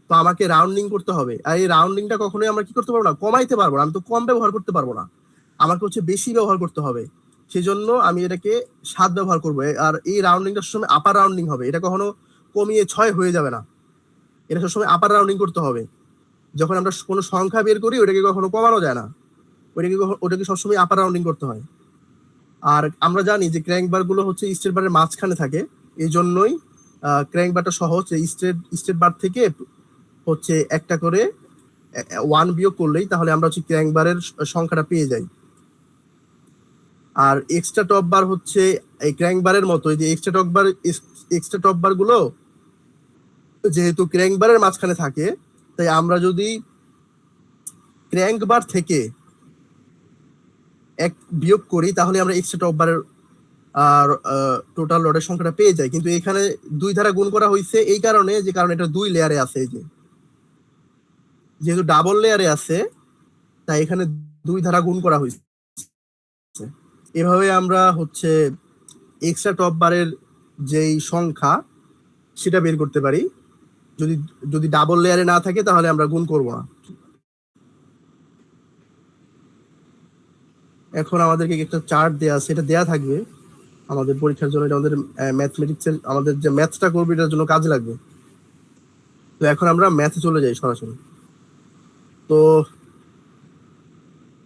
তো আমাকে রাউন্ডিং করতে হবে। আর এই রাউন্ডিংটা কখনোই আমরা কি করতে পারবো না, কমাইতে পারবো না। আমি তো কম ব্যবহার করতে পারবো না, আমাকে হচ্ছে বেশি ব্যবহার করতে হবে। সেজন্য আমি এটাকে 7 ব্যবহার করবো। আর এই রাউন্ডিংটার সময় আপার রাউন্ডিং হবে, এটা কখনো কমিয়ে 6 হয়ে যাবে না, এটা সবসময় আপার রাউন্ডিং করতে হবে। যখন আমরা কোনো সংখ্যা বের করি ওটাকে কখনো কমানো যায় না, ওটাকে সবসময় আপার রাউন্ডিং করতে হয়। আর আমরা জানি যে ক্র্যাঙ্ক বার গুলো হচ্ছে স্ট্রেট বারের মাঝখানে থাকে, এই জন্যই ক্র্যাঙ্ক বারটা সহজ। স্ট্রেট বার থেকে হচ্ছে একটা করে 1 বিয়োগ করলেই তাহলে আমরা হচ্ছে ক্র্যাঙ্ক বারের সংখ্যাটা পেয়ে যাই। আর এক্সট্রা টপ বার হচ্ছে এই ক্র্যাঙ্ক বারের মতো, যে এক্সট্রা টপ বার গুলো যেহেতু ক্র্যাঙ্ক বারের মাঝখানে থাকে, তাই আমরা যদি ক্র্যাঙ্ক বার থেকে 1 বিয়োগ করি তাহলে আমরা এক্সট্রা টপ বারের আর টোটাল রডের সংখ্যাটা পেয়ে যাই। কিন্তু এখানে 2 দ্বারা গুণ করা হয়েছে এই কারণে, যে কারণে এটা 2 লেয়ারে আছে। এই যেহেতু ডাবল লেয়ারে আছে তাই এখানে 2 দ্বারা গুণ করা হয়েছে। এভাবে আমরা হচ্ছে এক্সট্রা টপ বারের যেই সংখ্যা সেটা বের করতে পারি। যদি ডাবল লেয়ারে না থাকে তাহলে আমরা গুণ করব না। এখন আমাদেরকে একটা চার্ট দেয়া আছে, এটা দেয়া থাকবে আমাদের পরীক্ষার জন্য, এটা আমাদের ম্যাথমেটিক্সের আমাদের যে ম্যাথটা করবে এটার জন্য কাজে লাগবে। তো এখন আমরা ম্যাথে চলে যাই সরাসরি। তো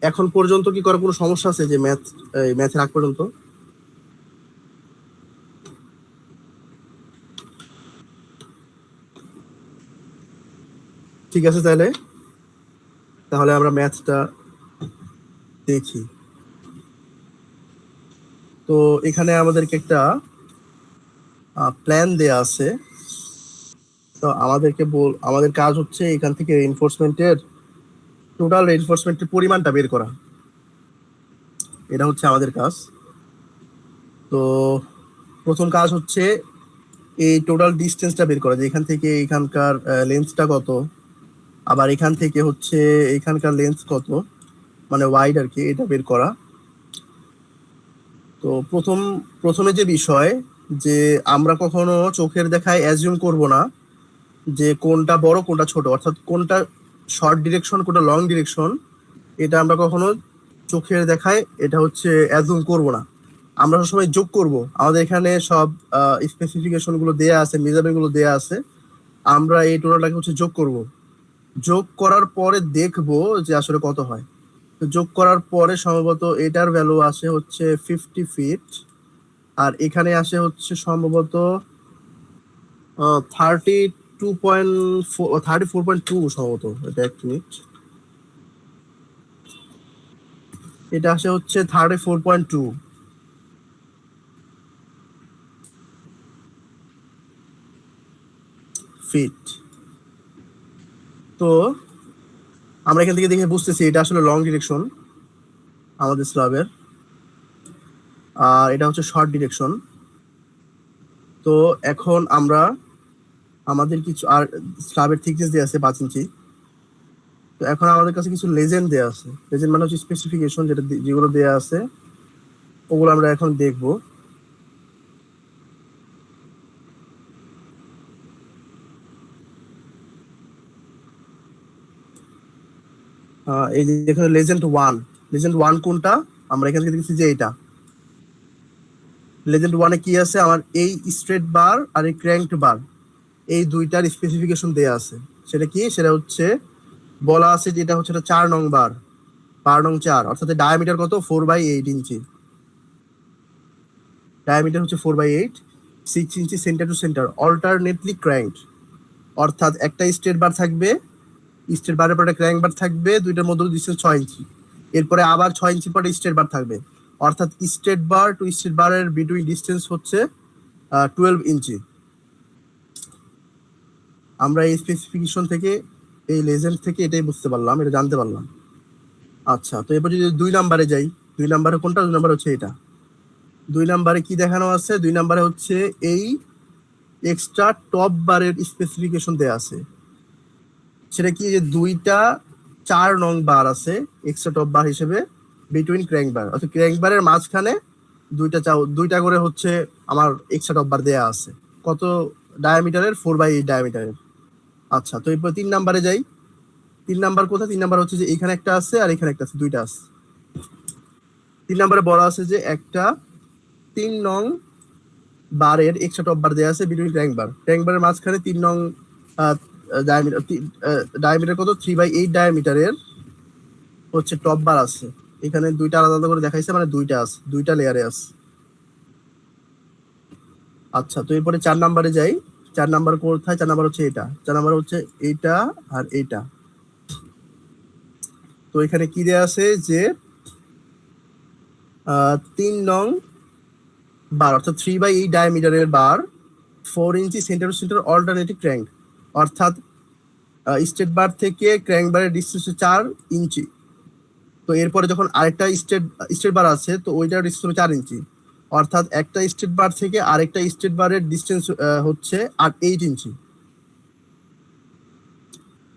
এখন পর্যন্ত কি করার কোনো সমস্যা আছে যে ম্যাথের আগ পর্যন্ত? ঠিক আছে, তাহলে আমরা ম্যাথটা দেখি। তো এখানে আমাদেরকে একটা প্ল্যান দেয়া আছে। তো আমাদের কাজ হচ্ছে এখান থেকে টোটাল রেইনফোর্সমেন্টের পরিমাণটা বের করা, এটা হচ্ছে আমাদের কাজ। তো প্রথম কাজ হচ্ছে এই টোটাল ডিস্টেন্সটা বের করা, যে এখান থেকে এখানকার লেন্থটা কত, আবার এখান থেকে হচ্ছে এখানকার লেন্থ কত, মানে ওয়াইড আর কি, এটা বের করা। তো প্রথমে যে বিষয়, যে আমরা কখনো চোখের দেখায় অ্যাজিউম করব না যে কোনটা বড় কোনটা ছোট, অর্থাৎ কোনটা শর্ট ডিরেকশন কোনটা লং ডিরেকশন, এটা আমরা কখনো চোখের দেখায় এটা হচ্ছে অ্যাজিউম করব না। আমরা সবসময় যোগ করব। আমাদের এখানে সব স্পেসিফিকেশন গুলো দেয়া আছে, মেজারমেন্ট গুলো দেয়া আছে, আমরা এই টোটালটাকে হচ্ছে যোগ করব। যোগ করার পরে দেখব যে আসলে কত হয়। তো যোগ করার পরে সম্ভবত এটার ভ্যালু আসে হচ্ছে 50 ফিট, আর এখানে আসে হচ্ছে সম্ভবত 34.2 সম্ভবত। এটা 1 মিনিট, এটা আসে হচ্ছে 34.2 ফিট। তো আমরা এখান থেকে দেখে বুঝতেছি এটা আসলে লং ডিরেকশন আমাদের স্ল্যাবের, আর এটা হচ্ছে শর্ট ডিরেকশন। তো এখন আমরা আমাদের কিছু আর স্ল্যাবের থিকনেস দেওয়া আছে 5 ইঞ্চি। তো এখন আমাদের কাছে কিছু লেজেন্ড দেওয়া আছে। লেজেন্ড মানে হচ্ছে স্পেসিফিকেশন, যেগুলো দেওয়া আছে ওগুলো আমরা এখন দেখবো। এই যে এখানে লেজেন্ড ওয়ান কোনটা, আমরা এখান থেকে দেখছি যে এটা লেজেন্ড ওয়ানে কি আছে, আমার এই স্ট্রেট বার আর এই ক্র্যাঙ্কড বার, এই দুইটার স্পেসিফিকেশন দেয়া আছে। সেটা কি, সেটা হচ্ছে বলা আছে যে এটা হচ্ছে 4 নং বার, বার নং 4, অর্থাৎ ডায়ামিটার কত, 4/8 ইঞ্চি। ডায়ামিটার হচ্ছে 4/8, 6 ইঞ্চি সেন্টার টু সেন্টার, অল্টারনেটলি ক্র্যাঙ্কড। অর্থাৎ একটা স্ট্রেট বার থাকবে, স্ট্রেট বারের পরে ক্র্যাঙ্ক বার থাকবে, দুইটার মধ্যে ডিস্টেন্স 6 ইঞ্চি। এরপরে আবার 6 ইঞ্চি পরে স্ট্রেট বার থাকবে। অর্থাৎ স্ট্রেট বার টু স্ট্রেট বারের বিটুইন ডিস্টেন্স হচ্ছে 12 ইঞ্চি। আমরা এই স্পেসিফিকেশন থেকে, এই লেজেন্ড থেকে এটাই বুঝতে পারলাম, এটা জানতে পারলাম। আচ্ছা, তো এরপর যদি 2 নাম্বারে যাই, 2 নাম্বারে কোনটা, 2 নাম্বার হচ্ছে এটা। 2 নাম্বারে কি দেখানো আছে, 2 নাম্বারে হচ্ছে এই এক্সট্রা টপ বারের স্পেসিফিকেশন দেয়া আছে। সেটা কি, যে 4 নং বার আছে এক্সট্রা টপ বার হিসেবে বিটুইন ক্র্যাঙ্ক বার, অর্থাৎ ক্র্যাঙ্ক বারের মাঝখানে দুইটা করে হচ্ছে আমার এক্সট্রা টপ বার দেয়া আছে। কত ডায়ামিটারের, 4/8 ডায়ামিটারের। আচ্ছা, তো এরপর 3 নাম্বারে যাই। 3 নাম্বার কোথায়, 3 নাম্বার হচ্ছে যে এখানে একটা আছে আর এখানে একটা আছে, দুইটা আছে। 3 নাম্বারে বলা আছে যে একটা 3 নং বারের এক্সট্রা টপ বার দেওয়া আছে বিটুইন ক্র্যাঙ্ক বারের মাঝখানে 3 নং ডায়ামিটার, ডায়ামিটার কত, 3/8 ডায়ামিটারের হচ্ছে টপ বার আছে। এখানে দুইটা আলাদা আলাদা করে দেখাইছে, মানে দুইটা আছে, দুইটা লেয়ারে আছে। আচ্ছা, তো এরপরে 4 নাম্বারে যাই। 4 নাম্বার কোথায়, 4 নাম্বার হচ্ছে এটা, 4 নাম্বার হচ্ছে এইটা আর এইটা। তো এখানে কি দেয়া আছে যে 3 নং বার, অর্থাৎ 3/8 ডায়ামিটারের বার, 4 ইঞ্চি centre to centre alternative crank. অর্থাৎ স্টেট বার থেকে ক্র্যাঙ্ক বারের ডিস্টেন্স 4 ইঞ্চি। তো এরপরে যখন আরেকটা স্টেট বার আছে, তো ওইটার ডিস্টেন্স হবে 4 ইঞ্চি। অর্থাৎ একটা স্টেট বার থেকে আরেকটা স্টেট বারের ডিস্টেন্স হচ্ছে 8 ইঞ্চি।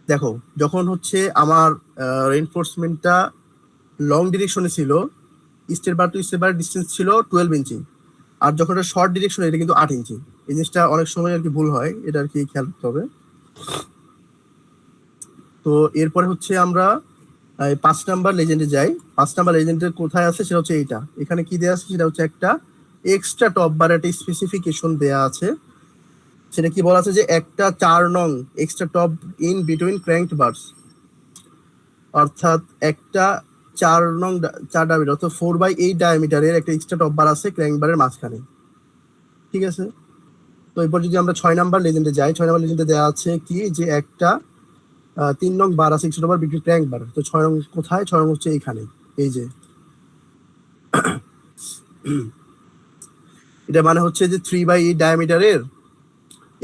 দেখো, যখন হচ্ছে আমার রেইনফোর্সমেন্টটা লং ডিরেকশনে ছিল, স্টেট বার টু স্টেট বারের ডিস্টেন্স ছিল 12 ইঞ্চি। আর যখন এটা শর্ট ডিরেকশনে, এটা কিন্তু 8 ইঞ্চি। এই জিনিসটা অনেক সময় আর কি ভুল হয়, এটা আর কি খেয়াল রাখতে হবে। তো এরপরে হচ্ছে আমরা 5 নাম্বার লেজেন্ডে যাই। 5 নাম্বার লেজেন্ডের কোথায় আছে, সেটা হচ্ছে এইটা। এখানে কি দেওয়া আছে, সেটা হচ্ছে একটা এক্সট্রা টপ বার, একটা স্পেসিফিকেশন দেয়া আছে। সেটা কি বলা আছে, যে একটা 4 নং extra top in between cranked bars. অর্থাৎ একটা 4 নং 4 ডায়ামিটার, অর্থাৎ 4/8 ডায়ামিটারের একটা এক্সট্রা টপ বার আছে ক্র্যাঙ্ক বারের মাঝখানে। ঠিক আছে। তো এরপর যদি আমরা 6 নাম্বার লেজেন্ডে যাই, 6 নাম্বার লেজেন্ডে দেওয়া আছে কি, যে একটা 3 নং বার আছে extra top bar between crank bar. তো 6 নং কোথায়, 6 নং হচ্ছে এইখানে, এই যে। এটা মানে হচ্ছে যে 3/8 ডায়ামিটারের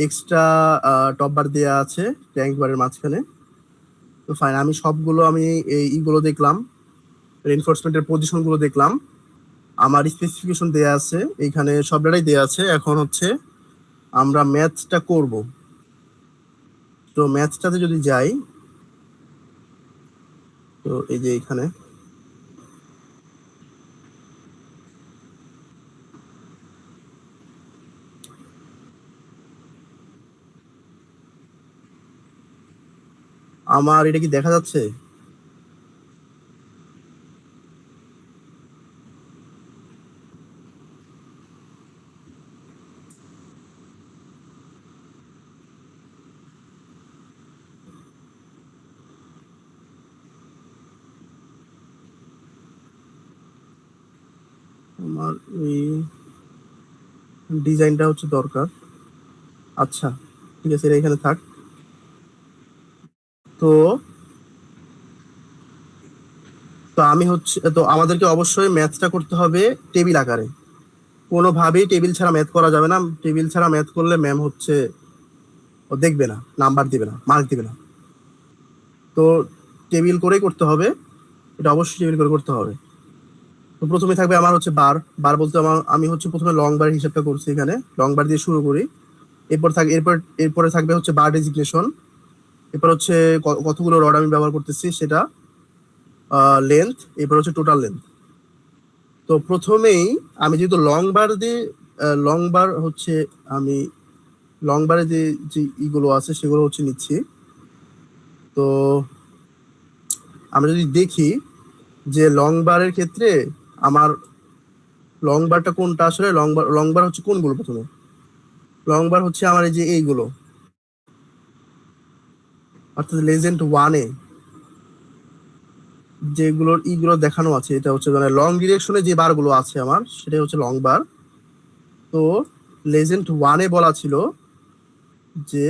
এক্সট্রা টপ বার দেওয়া আছে ক্র্যাঙ্ক বারের মাঝখানে। তো ফাইন, আমি সবগুলো আমি এইগুলো দেখলাম, রেইনফোর্সমেন্টের পজিশন গুলো দেখলাম, আমার স্পেসিফিকেশন দেয়া আছে, এইখানে সব ডাটাই দেয়া আছে। এখন হচ্ছে আমরা ম্যাথটা করব। তো ম্যাথটাতে যদি যাই, তো এই যে এখানে আমার এটা কি দেখা যাচ্ছে? আমার এই ডিজাইনটা হচ্ছে দরকার। আচ্ছা ঠিক আছে, এটা এখানে থাক। তো তো আমি হচ্ছে, তো আমাদেরকে অবশ্যই ম্যাথটা করতে হবে টেবিল আকারে। কোনোভাবেই টেবিল ছাড়া ম্যাথ করা যাবে না। টেবিল ছাড়া ম্যাথ করলে ম্যাম হচ্ছে ও দেখবে না, নাম্বার দিবে না, মার্ক দিবে না। তো টেবিল করেই করতে হবে, এটা অবশ্যই টেবিল করে করতে হবে। তো প্রথমে থাকবে আমার হচ্ছে বার। বার বলতে আমি হচ্ছে প্রথমে লং বার হিসাবটা করছি, এখানে লং বার দিয়ে শুরু করি। এরপরে থাকবে হচ্ছে বার ডেজিগনেশন। এরপর হচ্ছে কতগুলো রড আমি ব্যবহার করতেছি সেটা, লেন্থ, এরপর হচ্ছে টোটাল লেন্থ। তো প্রথমেই আমি যেহেতু লং বার দিয়ে, লং বার হচ্ছে আমি লং বারে যে যে ইগুলো আছে সেগুলো হচ্ছে নিচ্ছি। তো আমরা যদি দেখি যে লং বারের ক্ষেত্রে আমার লং বারটা কোনটা, আসলে লং বার হচ্ছে কোনগুলো, প্রথমে লং বার হচ্ছে আমার এই যে এইগুলো, অর্থাৎ লেজেন্ড ওয়ানে যেগুলোর ইগুলো দেখানো আছে, এটা হচ্ছে মানে লং ডিরেকশনে যে বারগুলো আছে আমার, সেটাই হচ্ছে লং বার। তো লেজেন্ড ওয়ানে বলা ছিল যে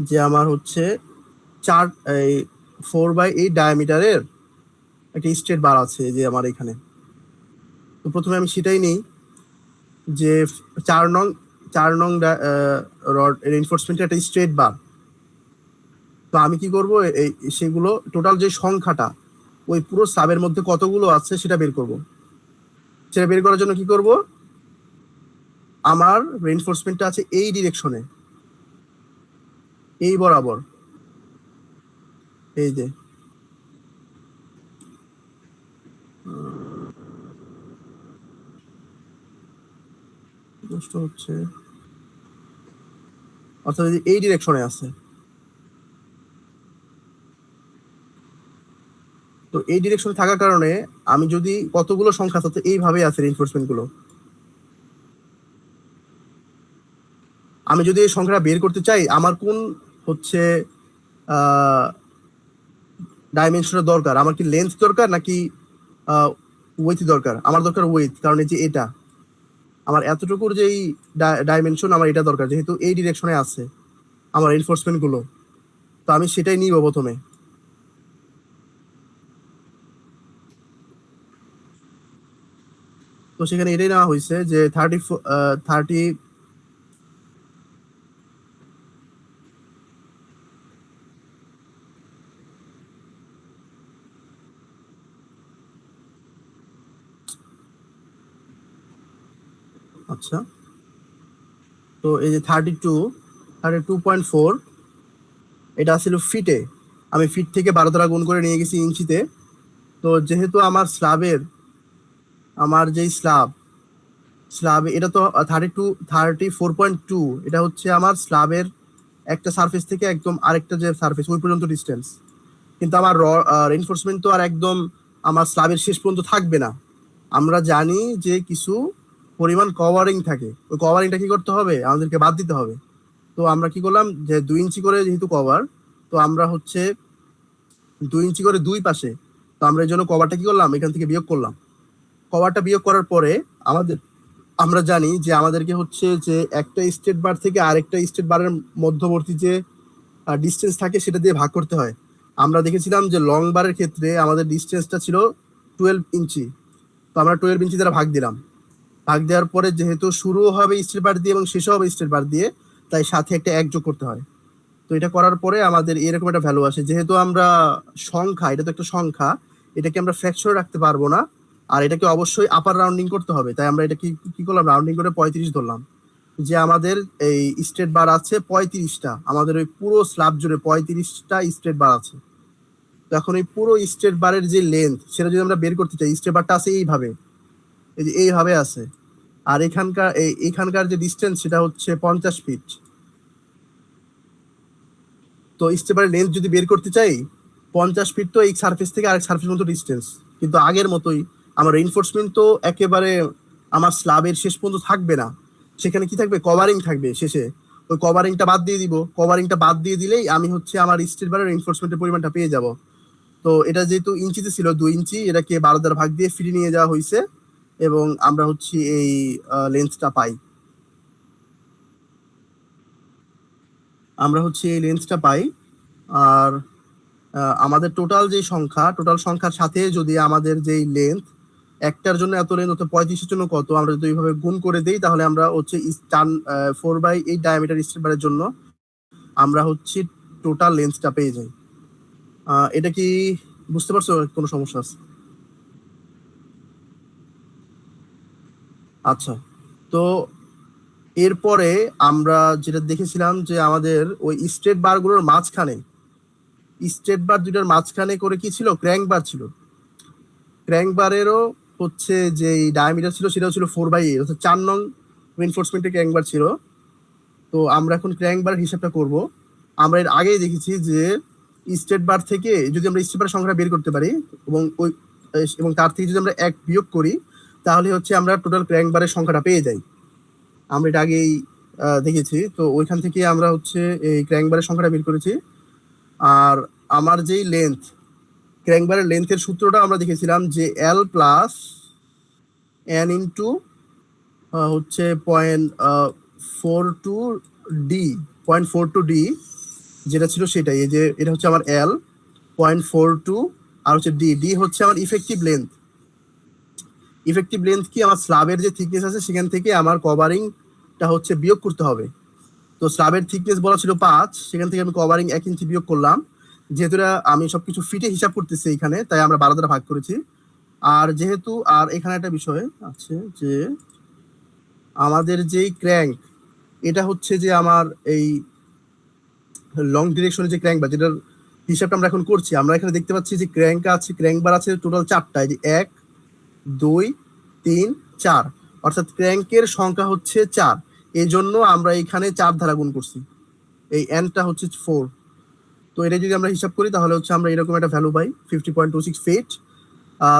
যে আমার হচ্ছে চার এই 4/8 ডায়ামিটারের একটা স্ট্রেট বার আছে যে আমার এখানে। তো প্রথমে আমি সেটাই নেই যে 4 নং 4 নং রড রেইনফোর্সমেন্টের একটা স্ট্রেট বার। তো আমি কি করব, এই সেগুলো টোটাল যে সংখ্যাটা ওই পুরো সাবের মধ্যে কতগুলো আছে সেটা বের করব। সেটা বের করার জন্য কি করব, আমার রেইনফোর্সমেন্টটা আছে এই ডিরেকশনে, এই বরাবর, এই যে নষ্ট হচ্ছে, অর্থাৎ এই ডিরেকশনে আছে। তো এই ডিরেকশনে থাকার কারণে আমি যদি কতগুলো সংখ্যা আছে, তো এইভাবে আছে রেইনফোর্সমেন্ট গুলো। আমি যদি এই সংখ্যাটা বের করতে চাই, আমার কোন হচ্ছে ডাইমেনশনের দরকার, আমার কি লেন্থ দরকার নাকি ওয়েথ দরকার? আমার দরকার ওয়েথ, কারণ এই যে এটা আমার এতটুকুর যেই ডাইমেনশন, আমার এটা দরকার, যেহেতু এই ডিরেকশনে আছে আমার এনফোর্সমেন্ট গুলো। তো আমি সেটাই নিব প্রথমে। তো সেখানে এটাই নেওয়া হয়েছে যে 30। আচ্ছা, তো এই যে 32.4, এটা ছিল ফিটে। আমি ফিট থেকে 12 দ্বারা গুণ করে নিয়ে গেছি ইঞ্চিতে। তো যেহেতু আমার আমার যেই স্ল্যাব এটা তো 34.2, এটা হচ্ছে আমার স্ল্যাবের একটা সারফেস থেকে একদম আরেকটা যে সারফেস ওই পর্যন্ত ডিস্টেন্স। কিন্তু আমার রেইনফোর্সমেন্ট তো আর একদম আমার স্ল্যাবের শেষ পর্যন্ত থাকবে না। আমরা জানি যে কিছু পরিমাণ কভারিং থাকে, ওই কভারিংটা কি করতে হবে, আমাদেরকে বাদ দিতে হবে। তো আমরা কি করলাম, যে 2 ইঞ্চি করে যেহেতু কভার, তো আমরা হচ্ছে 2 ইঞ্চি করে দুই পাশে, তো আমরা এই জন্য কভারটা কি করলাম, এখান থেকে বিয়োগ করলাম। কভারটা বিয়োগ করার পরে আমরা জানি যে আমাদেরকে হচ্ছে যে একটা স্টেট বার থেকে আরেকটা স্টেট বারের মধ্যবর্তী যে ডিস্টেন্স থাকে সেটা দিয়ে ভাগ করতে হয়। আমরা দেখেছিলাম যে লং বারের ক্ষেত্রে আমাদের ডিস্টেন্সটা ছিল 12 ইঞ্চি। তো আমরা 12 ইঞ্চি দ্বারা ভাগ দিলাম। ভাগ দেওয়ার পরে যেহেতু শুরু হবে স্টেট বার দিয়ে এবং শেষও হবে স্টেট বার দিয়ে, তাই সাথে একটা এক যোগ করতে হয়। তো এটা করার পরে আমাদের এরকম একটা ভ্যালু আসে। যেহেতু আমরা সংখ্যা, এটা তো একটা সংখ্যা, এটাকে আমরা ফ্র্যাকশনে রাখতে পারবো না, আর এটাকে অবশ্যই আপার রাউন্ডিং করতে হবে। তাই আমরা এটা কি কি করলাম, রাউন্ডিং করে 35 ধরলাম। যে আমাদের এই স্টেট বার আছে 35টা, আমাদের ওই পুরো স্ল্যাব জুড়ে 35টা স্টেট বার আছে। তো এখন এই পুরো স্টেট বারের যে লেন্থ সেটা যদি আমরা বের করতে চাই, স্টেট বারটা আছে এইভাবে, এই যে এইভাবে আছে। আর এখানকার যে ডিস্টেন্স সেটা হচ্ছে 50 ফিট। তো স্টেট বারের লেন্থ যদি বের করতে চাই, 50 ফিট তো এই সার্ফেস থেকে আরেক সার্ফেস মতো ডিস্টেন্স। কিন্তু আগের মতোই আমার রেইনফোর্সমেন্ট তো একেবারে আমার স্ল্যাবের শেষ পর্যন্ত থাকবে না, সেখানে কি থাকবে, কভারিং থাকবে শেষে। ওই কভারিংটা বাদ দিয়ে দিব, কভারিংটা বাদ দিয়ে দিলেই আমি হচ্ছে আমার স্টেট বারের রেইনফোর্সমেন্টের পরিমাণটা পেয়ে যাব। তো এটা যেহেতু ইঞ্চিতে ছিল 2 ইঞ্চি, এটাকে 12 দ্বারা ভাগ দিয়ে ফিরিয়ে নিয়ে যাওয়া হয়েছে এবং আমরা হচ্ছে এই লেন্সটা পাই। আর আমাদের টোটাল সংখ্যার সাথে যদি আমাদের যেই লেন্থ, একটার জন্য এত লেন্থ, অর্থাৎ 35-এর জন্য কত, আমরা যদি এইভাবে গুণ করে দেই তাহলে আমরা হচ্ছে 4/8 ডায়ামিটার স্ট্রেট বারের জন্য আমরা হচ্ছে টোটাল লেন্থটা পেয়ে যাই। এটা কি বুঝতে পারছো? কোনো সমস্যা আছে? আচ্ছা, তো এরপরে আমরা যেটা দেখেছিলাম যে আমাদের ওই স্ট্রেট বারগুলোর মাঝখানে, স্ট্রেট বার দুটার মাঝখানে করে কি ছিল, ক্র্যাঙ্ক বার ছিল। ক্র্যাঙ্ক বারেরও হচ্ছে যে ডায়ামিটার ছিল সেটাও ছিল 4/8, অর্থাৎ 4 নং রিইনফোর্সমেন্টের ক্র্যাঙ্ক বার ছিল। তো আমরা এখন ক্র্যাঙ্ক বার হিসাবটা করব। আমরা এর আগেই দেখেছি যে স্ট্রেট বার থেকে যদি আমরা স্ট্রেট বারের সংখ্যাটা বের করতে পারি এবং তার থেকে যদি আমরা 1 বিয়োগ করি তাহলে হচ্ছে আমরা টোটাল ক্র্যাঙ্ক বারের সংখ্যাটা পেয়ে যাই। আমরা এটা আগেই দেখেছি। তো ওইখান থেকে আমরা হচ্ছে এই ক্র্যাঙ্ক বারের সংখ্যাটা বের করেছি। আর আমার যেই লেন্থ, ক্র্যাঙ্ক বারের লেন্থের সূত্রটা আমরা দেখেছিলাম যে L প্লাস N ইন্টু হচ্ছে 0.42D, যেটা ছিল সেটাই। এই যে এটা হচ্ছে আমার L 0.42 আর হচ্ছে ডি হচ্ছে আমার ইফেক্টিভ লেন্থ। কি, আমার স্ল্যাবের যে থিকনেস আছে সেখান থেকে আমার কভারিংটা হচ্ছে বিয়োগ করতে হবে। তো স্ল্যাবের থিকনেস বলা ছিল 5, সেখান থেকে আমি কভারিং 1 ইঞ্চি বিয়োগ করলাম। যেহেতু আমি সবকিছু ফিটে হিসাব করতেছি এখানে, তাই আমরা 12 দ্বারা ভাগ করেছি। আর যেহেতু এখানে একটা বিষয় আছে যে আমাদের যেই ক্র্যাঙ্ক, এটা হচ্ছে যে আমার এই লং ডিরেকশনে যে ক্র্যাঙ্ক বার, যেটার হিসাবটা আমরা এখন করছি, আমরা এখানে দেখতে পাচ্ছি যে ক্র্যাঙ্ক বার আছে টোটাল 4টা, এই যে 1, 2, 3, 4, অর্থাৎ ক্র্যাঙ্কের সংখ্যা হচ্ছে 4। এই জন্য আমরা এখানে 4 দ্বারা গুণ করছি, এই এনটা হচ্ছে 4। তো এটা যদি আমরা হিসাব করি তাহলে হচ্ছে আমরা এরকম একটা ভ্যালু পাই 50.26 ফিট।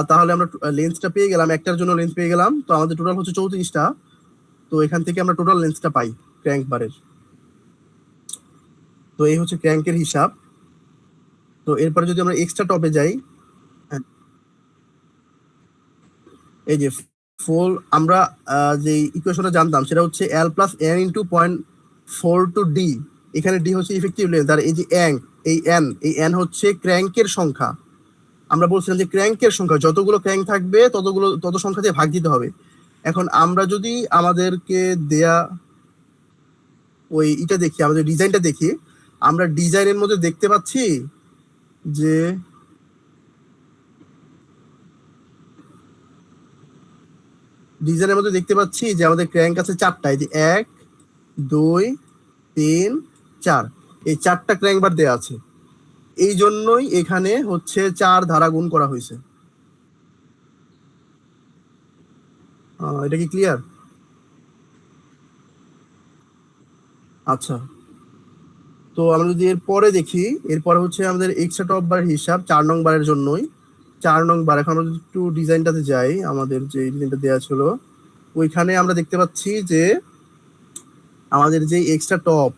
তাহলে আমরা লেন্সটা পেয়ে গেলাম, একটার জন্য লেন্স পেয়ে গেলাম। তো আমাদের টোটাল হচ্ছে 34টা। তো এখান থেকে আমরা টোটাল লেন্সটা পাই ক্র্যাঙ্ক বারের। তো এই হচ্ছে ক্র্যাঙ্কের হিসাব। তো এরপরে যদি আমরা এক্সট্রা টপে যাই, এই যে ফুল আমরা যে ইকুয়েশনটা জানতাম সেটা হচ্ছে L plus N into 0.42D। এখানে ডি হচ্ছে ইফেক্টিভ লেন্থ, আর এই যে এই এন হচ্ছে ক্র্যাঙ্কের সংখ্যা। আমরা বলছিলাম যে ক্র্যাঙ্কের সংখ্যা যতগুলো ক্র্যাঙ্ক থাকবে তত সংখ্যা দিয়ে ভাগ দিতে হবে। এখন আমরা যদি আমাদেরকে দেয়া ওই এটা দেখি, আমাদের ডিজাইনটা দেখি, আমরা ডিজাইনের মধ্যে দেখতে পাচ্ছি যে আমাদের ক্র্যাঙ্ক আছে 4টা, এই যে 1, 2, 3, 4, এই 4টা ক্র্যাঙ্ক বার দেওয়া আছে। এই জন্যই এখানে হচ্ছে 4 ধারা গুণ করা হয়েছে। এটা কি ক্লিয়ার? আচ্ছা, তো আমরা যদি এরপরে দেখি, এরপরে হচ্ছে আমাদের এক্সট্রা টপ বার হিসাব 4 নং বারের জন্যই। 4 নং বার, এখন আমরা যদি একটু ডিজাইনটাতে যাই, আমাদের যে ডিজাইনটা দেওয়া ছিল ওইখানে আমরা দেখতে পাচ্ছি যে আমাদের যে এক্সট্রা টপ,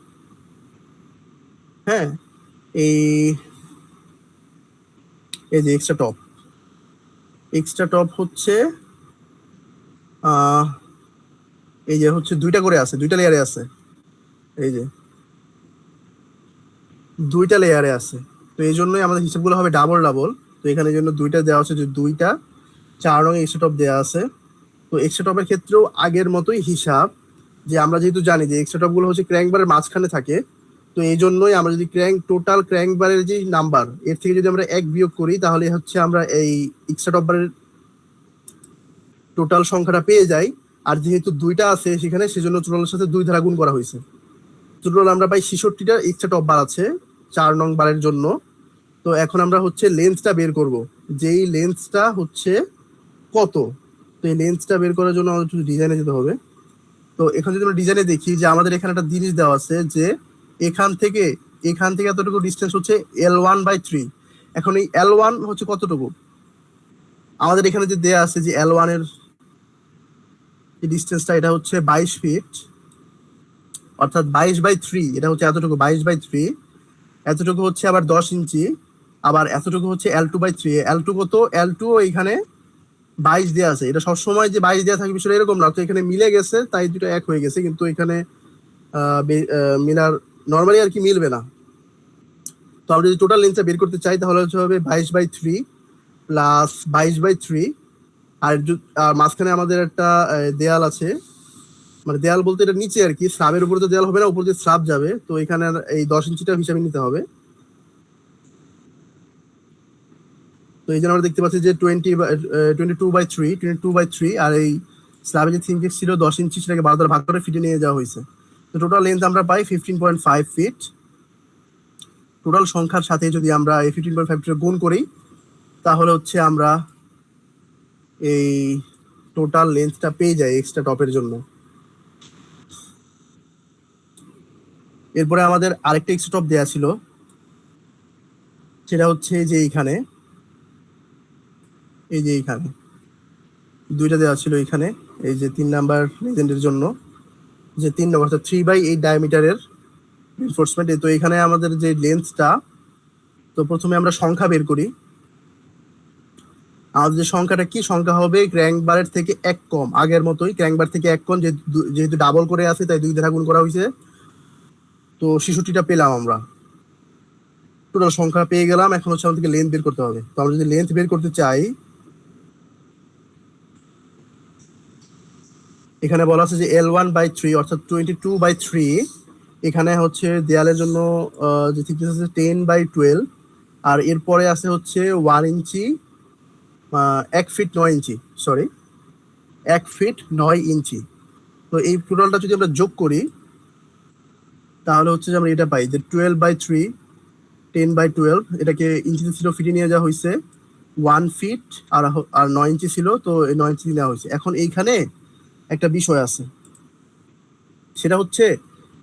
হ্যাঁ, এই যে এক্সট্রা টপ হচ্ছে এই যে হচ্ছে 2টা করে আছে, 2টা লেয়ারে আছে, এই যে 2টা লেয়ারে আছে। তো এই জন্যই আমাদের হিসাবগুলো হবে ডাবল। তো এখানে জন্য 2টা দেওয়া আছে, যে 2টা 4 রঙের এক্সট্রা টপ দেওয়া আছে। তো এক্সট্রা টপের ক্ষেত্রেও আগের মতোই হিসাব, যে আমরা যেহেতু জানি যে এক্সট্রা টপ গুলো হচ্ছে ক্র্যাঙ্ক বারের মাঝখানে থাকে। তো এই জন্যই আমরা যদি টোটাল ক্র্যাঙ্ক বারের যে নাম্বার, এর থেকে যদি আমরা 1 বিয়োগ করি তাহলে হচ্ছে আমরা এই এক্সট্রা টপ বারের টোটাল সংখ্যাটা পেয়ে যাই। আর যেহেতু 2টা আছে সেখানে, সেজন্য টোটালের সাথে 2 দ্বারা গুণ করা হয়েছে। টোটাল আমরা পাই 66টা এক্সট্রা টপ বার আছে 4 নং বারের জন্য। তো এখন আমরা হচ্ছে লেন্সটা বের করব, যেই লেন্সটা হচ্ছে কত। তো এই লেন্সটা বের করার জন্য আমাদের একটু ডিজাইনে যেতে হবে। তো এখন যদি আমরা ডিজাইনে দেখি যে আমাদের এখানে একটা জিনিস দেওয়া আছে যে এখান থেকে এতটুকু ডিস্টেন্স হচ্ছে L1/3। এখন এই L1 হচ্ছে কতটুকু, আমাদের এখানে যে দেয়া আছে যে L1 এর যে ডিস্টেন্সটা, এটা হচ্ছে 22 ফিট, অর্থাৎ 22/3, এটা হচ্ছে এতটুকু 22/3। এতটুকু হচ্ছে আবার 10 ইঞ্চি, আবার এতটুকু হচ্ছে L2/3, L2 কত, L2 এখানে 22 দেওয়া আছে। এটা সবসময় যে 22 দেওয়া থাকে বিষয়টা এরকম না, তো এখানে মিলে গেছে তাই দুটো এক হয়ে গেছে, কিন্তু এখানে মিলার নর্মালি আর কি মিলবে না। তো আমরা যদি টোটাল লেন্থটা বের করতে চাই তাহলে হচ্ছে হবে 22/3 প্লাস 22/3, আর মাঝখানে আমাদের একটা দেয়াল আছে, মানে দেয়াল বলতে এটা নিচে আর কি, স্ল্যাবের উপরে তো দেয়াল হবে না, উপর দিয়ে স্ল্যাব যাবে, তো এখানে এই 10 ইঞ্চিটা হিসাবে নিতে হবে। তো এই জন্য আমরা দেখতে পাচ্ছি যে 22/3 আর এই স্ল্যাবে যে 3 ফিট ছিল 10 ইঞ্চি, সেটাকে 12 দ্বারা ভাগ করে ফিটে নিয়ে যাওয়া হয়েছে। তো টোটাল লেন্থ আমরা পাই 15.5 ফিট। টোটাল সংখ্যার সাথে যদি আমরা এই 15.5 গুণ করি তাহলে হচ্ছে আমরা এই টোটাল লেন্থটা পেয়ে যাই এক্সট্রা টপের জন্য। এরপরে আমাদের আরেকটা এক্সট্রা টপ দেওয়া ছিল, সেটা হচ্ছে যে এইখানে, এই যে এইখানে দুইটা দেওয়া ছিল এখানে, এই যে 3 নাম্বার লেজেন্ডের জন্য যে 3 নম্বর 3/8 ডায়ামিটারের রিনফোর্সমেন্ট। তো এখানে আমাদের যে লেন্থটা, তো প্রথমে আমরা সংখ্যা বের করি। আমাদের যে সংখ্যাটা কি সংখ্যা হবে, ক্র্যাঙ্ক বারের থেকে 1 কম, আগের মতোই ক্র্যাঙ্ক বার থেকে 1 কম, যেহেতু ডাবল করে আছে তাই 2 দ্বারা গুণ করা হয়েছে। তো 66টা পেলাম আমরা, টোটাল সংখ্যা পেয়ে গেলাম। এখন হচ্ছে আমাদেরকে লেন্থ বের করতে হবে। তো আমরা যদি লেন্থ বের করতে চাই, এখানে বলা আছে যে L1/3 অর্থাৎ 22/3, এখানে হচ্ছে দেয়ালের জন্য যে থিকনেস আছে 10/12, আর এরপরে আছে হচ্ছে 1 ইঞ্চি, 1 ফিট 9 ইঞ্চি, সরি 1 ফিট 9 ইঞ্চি। তো এই টোটালটা যদি আমরা যোগ করি তাহলে হচ্ছে যে আমরা এটা পাই যে 12/3 10/12, এটাকে ইঞ্চিতে ছিল ফিটে নিয়ে যাওয়া হয়েছে, 1 ফিট আর 9 ইঞ্চি ছিল, তো এই 9 ইঞ্চি নেওয়া হয়েছে। এখন এইখানে একটা বিষয় আছে, সেটা হচ্ছে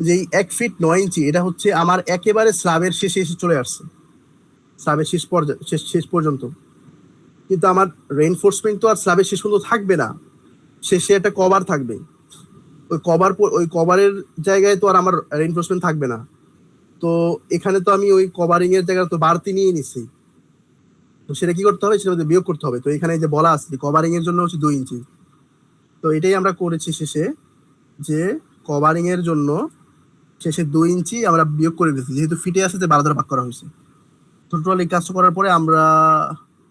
যে এই 1 ফিট 9 ইঞ্চি এটা হচ্ছে আমার একেবারে স্ল্যাবের শেষে এসে চলে আসছে, স্ল্যাবের শেষ পর্যন্ত। কিন্তু আমার রেইনফোর্সমেন্ট তো আর স্ল্যাবের শেষ পর্যন্ত থাকবে না, শেষে একটা কভার থাকবে। ওই কভারের জায়গায় তো আর আমার রেইনফোর্সমেন্ট থাকবে না। তো এখানে তো আমি ওই কভারিং এর জায়গায় তো বাড়তি নিয়ে নিচ্ছি, তো সেটা কি করতে হবে, সেটা মধ্যে বিয়োগ করতে হবে। তো এখানে যে বলা আছে কভারিং এর জন্য হচ্ছে 2 ইঞ্চি, তো এটাই আমরা করেছি শেষে, যে কভারিং এর জন্য শেষে 2 ইঞ্চি আমরা বিয়োগ করে দিয়েছি, যেহেতু ফিটে আছে 12 দ্বারা ভাগ করা হয়েছে। টোটাল এই কাজটা করার পরে আমরা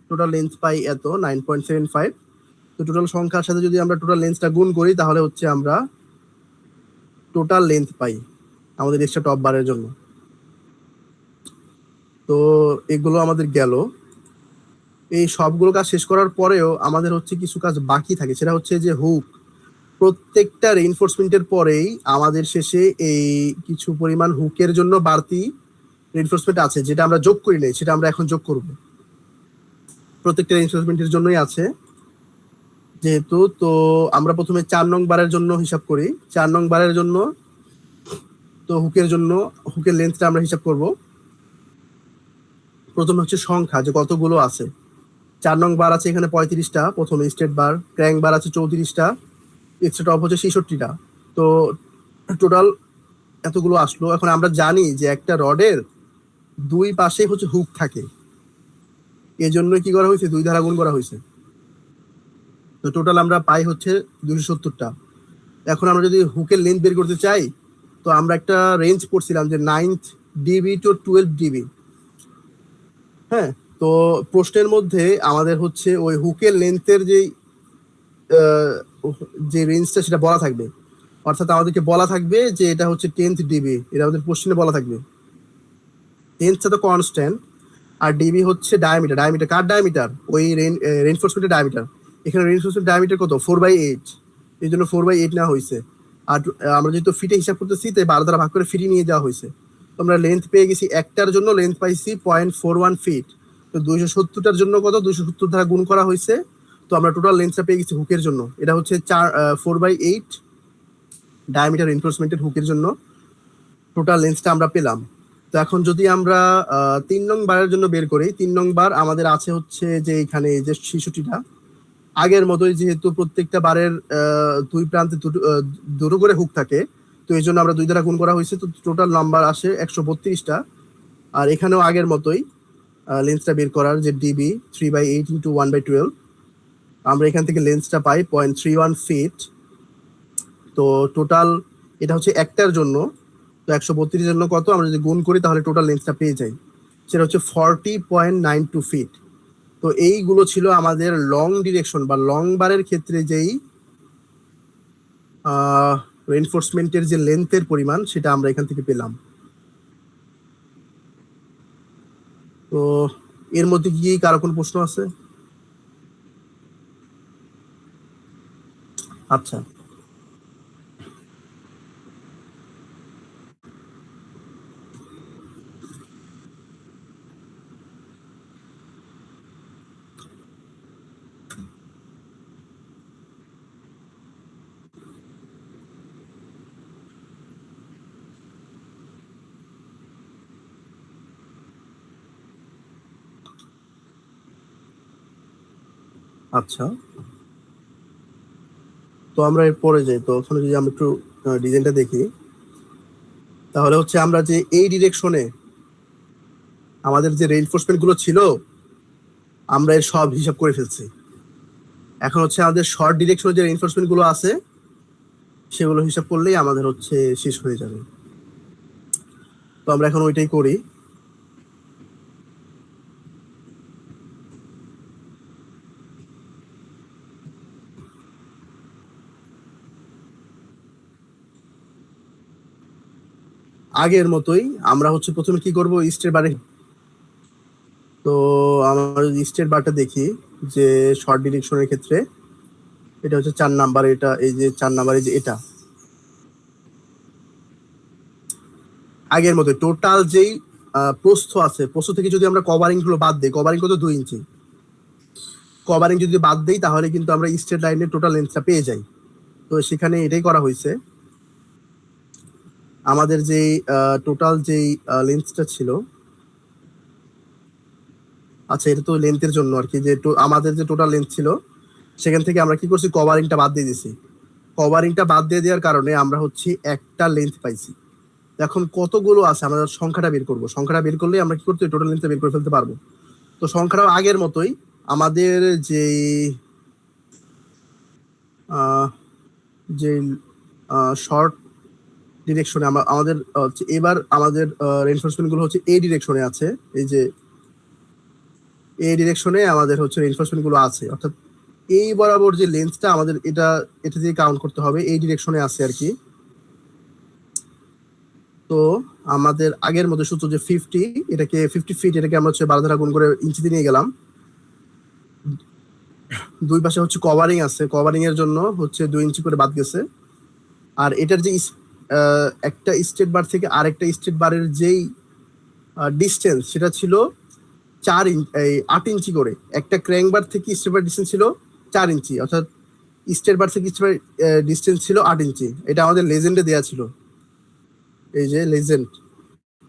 টোটাল লেন্থ পাই এত 9.75। তো টোটাল সংখ্যার সাথে যদি আমরা টোটাল লেন্থটা গুণ করি তাহলে হচ্ছে আমরা টোটাল লেন্থ পাই আমাদের এক্সট্রা টপ বারের জন্য। তো এগুলো আমাদের গেল। এই সবগুলো কাজ শেষ করার পরেও আমাদের হচ্ছে কিছু কাজ বাকি থাকে, সেটা হচ্ছে যে হুক। প্রত্যেকটা রেইনফোর্সমেন্টের পরেই আমাদের শেষে এই কিছু পরিমাণ হুকের জন্য বাড়তি রেইনফোর্সমেন্ট আছে, যেটা আমরা যোগ করি নাই, সেটা আমরা এখন যোগ করব। প্রত্যেকটা রেইনফোর্সমেন্টের জন্যই আছে যেহেতু। তো আমরা প্রথমে 4 নং বারের জন্য হিসাব করি। 4 নং বারের জন্য তো হুকের জন্য হুকের লেন্থটা আমরা হিসাব করব। প্রথমে হচ্ছে সংখ্যা, যে কতগুলো আছে। 4 নং বার আছে এখানে 35টা, প্রথমে স্টেট বার। ক্র্যাঙ্ক বার আছে 34টা, এক্সট্রা টপ হচ্ছে 66টা। তো টোটাল এতগুলো আসলো। এখন আমরা জানি যে একটা রডের 2 পাশে হচ্ছে হুক থাকে, এই জন্য কি করা হয়েছে, 2 দ্বারা গুণ করা হয়েছে। তো টোটাল আমরা পাই হচ্ছে 270টা। এখন আমরা যদি হুকের লেন্থ বের করতে চাই, তো আমরা একটা রেঞ্জ পড়ছিলাম যে 9 ডিবি টু 12 ডিবি। হ্যাঁ, তো প্রশ্নের মধ্যে আমাদের হচ্ছে ওই হুকের লেন্থের যে রেঞ্জটা সেটা বলা থাকবে, অর্থাৎ আমাদেরকে বলা থাকবে যে এটা হচ্ছে 10th ডিবি, এটা আমাদের কোশ্চেনে বলা থাকবে। 10th তো কনস্ট্যান্ট, আর ডিবি হচ্ছে ডায়ামিটার। ডায়ামিটার কার ডায়ামিটার, ওই রেইনফোর্সমেন্টের ডায়ামিটার। এখানে রেইনফোর্সমেন্ট ডায়ামিটার কত, 4/8, এই জন্য 4/8 নেওয়া হয়েছে। আর আমরা যেহেতু ফিটে হিসাব করতেছি তাই 12 দ্বারা ভাগ করে ফিটে নিয়ে যাওয়া হয়েছে। তো আমরা লেন্থ পেয়ে গেছি, একটার জন্য লেন্থ পাইছি 0.41 ফিট। তো 270টার জন্য কত, 270 দ্বারা গুণ করা হয়েছে। তো আমরা টোটাল লেন্থটা পেয়ে গেছি হুকের জন্য, এটা হচ্ছে 4/8 ডায়ামিটার রেইনফোর্সমেন্টের হুকের জন্য টোটাল লেন্থটা আমরা পেলাম। তো এখন যদি আমরা 3 নং বারের জন্য বের করি, 3 নং বার আমাদের আছে হচ্ছে যে এখানে যে 66টা, আগের মতোই, যেহেতু প্রত্যেকটা বারের 2 প্রান্তে দুটো করে হুক থাকে, তো এই জন্য আমরা 2 দ্বারা গুণ করা হয়েছে। তো টোটাল নাম্বার আসে 132টা। আর এখানেও আগের মতোই লেন্সটা বের করার, যে ডিবি 3/8 ইন্টু 1/12, আমরা এখান থেকে লেন্সটা পাই 0.31 ফিট। তো টোটাল এটা হচ্ছে একটার জন্য, তো 132 জন্য কত, আমরা যদি গুণ করি তাহলে টোটাল লেন্সটা পেয়ে যাই, সেটা হচ্ছে 40.92 ফিট। তো এইগুলো ছিল আমাদের লং ডিরেকশন বা লং বারের ক্ষেত্রে যেই রেইনফোর্সমেন্টের যে লেন্থের পরিমাণ সেটা আমরা এখান থেকে পেলাম। তো এর মধ্যে কি কারো কোনো প্রশ্ন আছে? আচ্ছা, আচ্ছা, তো আমরা এর পরে যাই। তো ওখানে যদি আমরা একটু ডিজাইনটা দেখি, তাহলে হচ্ছে আমরা যে এই ডিরেকশনে আমাদের যে রেইনফোর্সমেন্ট গুলো ছিল আমরা এর সব হিসাব করে ফেলছি। এখন হচ্ছে আমাদের শর্ট ডিরেকশনে যে রেইনফোর্সমেন্ট গুলো আছে সেগুলো হিসাব করলেই আমাদের হচ্ছে শেষ হয়ে যাবে। তো আমরা এখন ওইটাই করি। আগের মতোই আমরা হচ্ছে প্রথমে কি করব, ইস্টের বারে। তো আমরা যদি ইস্টের বারটা দেখি, যে শর্ট ডিরেকশনের ক্ষেত্রে এটা হচ্ছে 4 নাম্বার, এটা এই যে 4 নাম্বারে যে এটা আগের মতো টোটাল যেই প্রস্থ আছে, প্রস্থ থেকে যদি আমরা কভারিং গুলো বাদ দিই, কভারিং কত 2 ইঞ্চি, কভারিং যদি বাদ দেই তাহলে কিন্তু আমরা স্ট্রেট লাইনের টোটাল লেন্থটা পেয়ে যাই। তো সেখানে এটাই করা হয়েছে। আমাদের যে টোটাল যেই লেন্থটা ছিল, আচ্ছা এটা তো লেন্থের জন্য আর কি, যে আমাদের যে টোটাল লেন্থ ছিল সেখান থেকে আমরা কি করছি, কভারিংটা বাদ দিয়ে দিছি। কভারিংটা বাদ দিয়ে দেওয়ার কারণে আমরা হচ্ছে একটা লেন্থ পাইছি। এখন কতগুলো আছে আমরা সংখ্যাটা বের করব, সংখ্যাটা বের করলে আমরা কি করতে টোটাল লেন্থটা বের করে ফেলতে পারবো। তো সংখ্যাটাও আগের মতোই, আমাদের যে যে শর্ট ডিরেকশনে আমাদের এবার আমাদের রেইনফোর্সমেন্ট গুলো হচ্ছে এই ডিরেকশনে আছে, এই যে এই ডিরেকশনে আমাদের হচ্ছে রেইনফোর্সমেন্ট গুলো আছে, অর্থাৎ এই বরাবর যে লেন্সটা আমাদের এটা এটা দিয়ে কাউন্ট করতে হবে, এই ডিরেকশনে আছে আর কি। তো আমাদের আগের মতো সূত্র যে 50, এটাকে 50 ফিট, এটাকে আমরা হচ্ছে 12 দ্বারা গুণ করে ইঞ্চিতে নিয়ে গেলাম। দুই পাশে হচ্ছে কভারিং আছে, কভারিং এর জন্য হচ্ছে 2 ইঞ্চি করে বাদ গেছে। আর এটার যে একটা স্টেট বার থেকে আরেকটা স্টেট বারের যেই ডিস্টেন্স সেটা ছিল 8 ইঞ্চি করে। একটা ক্র্যাঙ্ক বার থেকে স্টেট বার ডিস্টেন্স ছিল 4 ইঞ্চি, অর্থাৎ স্টেট বার থেকে স্টেট বার ডিস্টেন্স ছিল 8 ইঞ্চি। এটা আমাদের লেজেন্ডে দেওয়া ছিল, এই যে লেজেন্ড,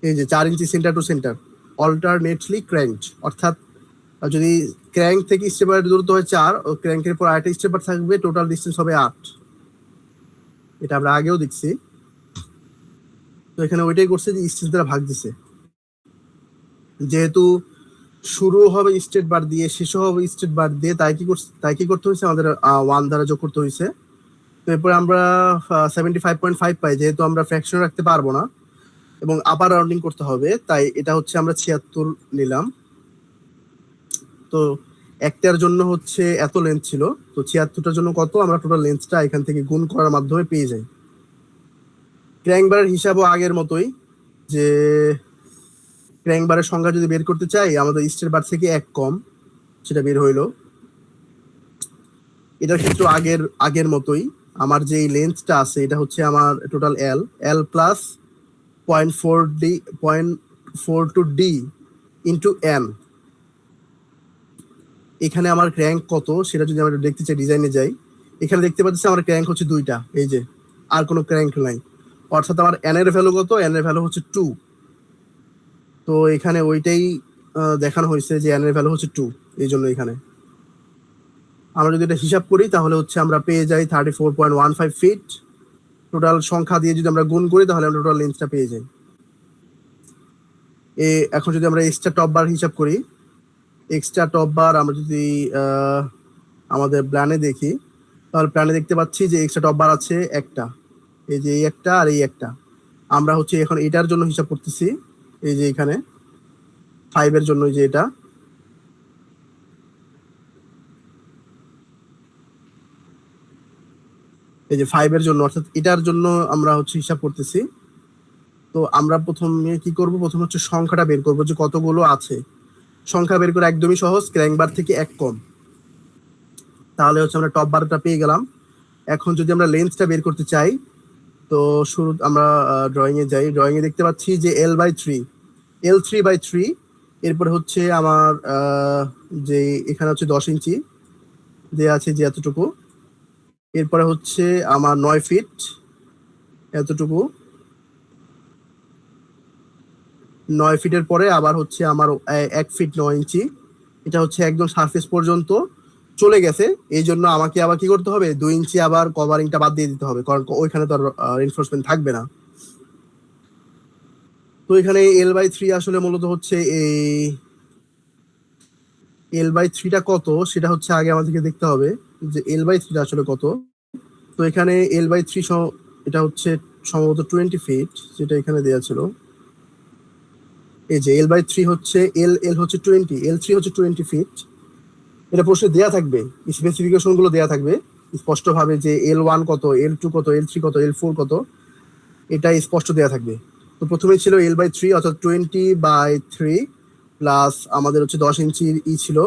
এই যে 4 ইঞ্চি সেন্টার টু সেন্টার অল্টারনেটলি ক্র্যাঙ্কড, অর্থাৎ যদি ক্র্যাঙ্ক থেকে স্টেট বারের দূরত্ব হয় 4, ও ক্র্যাঙ্কের পর আরেকটা স্টেট বার থাকবে, টোটাল ডিস্টেন্স হবে 8। এটা আমরা আগেও দেখছি। তো এখানে ওইটাই করছে যে স্টেজ দ্বারা ভাগ দিছে, যেহেতু শুরু হবে স্টেট বার দিয়ে শেষও হবে স্টেট বার দিয়ে, তাই কি করতে হয়েছে, আমাদের 1 দ্বারা যোগ করতে হয়েছে। তো এরপরে আমরা 75.5 পাই, যেহেতু আমরা ফ্র্যাকশন রাখতে পারবো না এবং আবার রাউন্ডিং করতে হবে, তাই এটা হচ্ছে আমরা 76 নিলাম। তো একটার জন্য হচ্ছে এত লেন্থ ছিল, তো 76টার জন্য কত, আমরা টোটাল লেন্থটা এখান থেকে গুণ করার মাধ্যমে পেয়ে যাই। ক্র্যাঙ্ক বারের হিসাবও আগের মতোই, যে ক্র্যাঙ্ক বারের সংখ্যা যদি বের করতে চাই আমাদের স্টেট বার থেকে 1 কম, সেটা বের হইলো। এটার ক্ষেত্রে আগের আগের মতোই আমার যে লেন্থটা আছে এটা হচ্ছে আমার total L plus 0.4 D 0.42 D into M. এখানে আমার ক্র্যাঙ্ক কত সেটা যদি আমরা দেখতে চাই, ডিজাইনে যাই, এখানে দেখতে পাচ্ছি আমার ক্র্যাঙ্ক হচ্ছে 2টা, এই যে আর কোনো ক্র্যাঙ্ক নাই, অর্থাৎ আমার এন এর ভ্যালু কত, এন এর ভ্যালু হচ্ছে 2। তো এখানে ওইটাই দেখানো হয়েছে যে এন এর ভ্যালু হচ্ছে 2, এই জন্য এখানে আমরা যদি এটা হিসাব করি তাহলে হচ্ছে আমরা পেয়ে যাই 34.15 ফিট। টোটাল সংখ্যা দিয়ে যদি আমরা গুণ করি তাহলে আমরা টোটাল লেন্থটা পেয়ে যাই। এখন যদি আমরা এক্সট্রা টপ বার হিসাব করি, এক্সট্রা টপ বার আমরা যদি আমাদের প্ল্যানে দেখি, তাহলে প্ল্যানে দেখতে পাচ্ছি যে এক্সট্রা টপ বার আছে একটা, এই যে এই একটা আর এই একটা। আমরা হচ্ছে এখন এটার জন্য হিসাব করতেছি, এই যে এখানে 5 এর জন্য যে এটা, এই যে 5 এর জন্য, অর্থাৎ এটার জন্য আমরা হচ্ছে হিসাব করতেছি। তো আমরা প্রথমে কি করব, প্রথমে হচ্ছে সংখ্যাটা বের করব যে কতগুলো আছে। সংখ্যা বের করে একদমই সহজ, ক্র্যাঙ্ক বার থেকে 1 কম, তাহলে হচ্ছে আমরা টপ বারটা পেয়ে গেলাম। এখন যদি আমরা লেন্থটা বের করতে চাই, তো শুরু আমরা ড্রয়িং এ যাই, ড্রয়িং এ দেখতে পাচ্ছি যে L/3, L3/3, এরপরে হচ্ছে আমার যে এখানে হচ্ছে 10 ইঞ্চি দেয়া আছে যে এতটুকু, এরপরে হচ্ছে আমার 9 ফিট এতটুকু, 9 ফিটের পরে আবার হচ্ছে আমার 1 ফিট 9 ইঞ্চি, এটা হচ্ছে একদম সারফেস পর্যন্ত চলে গেছে। এই জন্য আমাকে আবার কি করতে হবে, 2 ইঞ্চি আবার কভারিংটা বাদ দিয়ে দিতে হবে, কারণ ওইখানে তো রিনফোর্সমেন্ট থাকবে না। তো এখানে L/3 আসলে মূলত হচ্ছে এই L/3টা কত, সেটা হচ্ছে আগে আমাদেরকে দেখতে হবে যে L/3টা আসলে কত। তো এখানে L/3 এটা হচ্ছে সম্ভবত 20 ফিট, যেটা এখানে দেওয়া ছিল। এই যে L/3 হচ্ছে L হচ্ছে 20, L3 হচ্ছে 20 ফিট। এটা প্রশ্নে দেয়া থাকবে, স্পেসিফিকেশন গুলো দেয়া থাকবে স্পষ্ট ভাবে, যে L1 কত, L2 কত, L3 কত, L4 কত, এটা স্পষ্ট দেয়া থাকবে। তো প্রথমে ছিল L/3, অর্থাৎ 20/3 প্লাস আমাদের হচ্ছে 10 ইঞ্চির ছিল,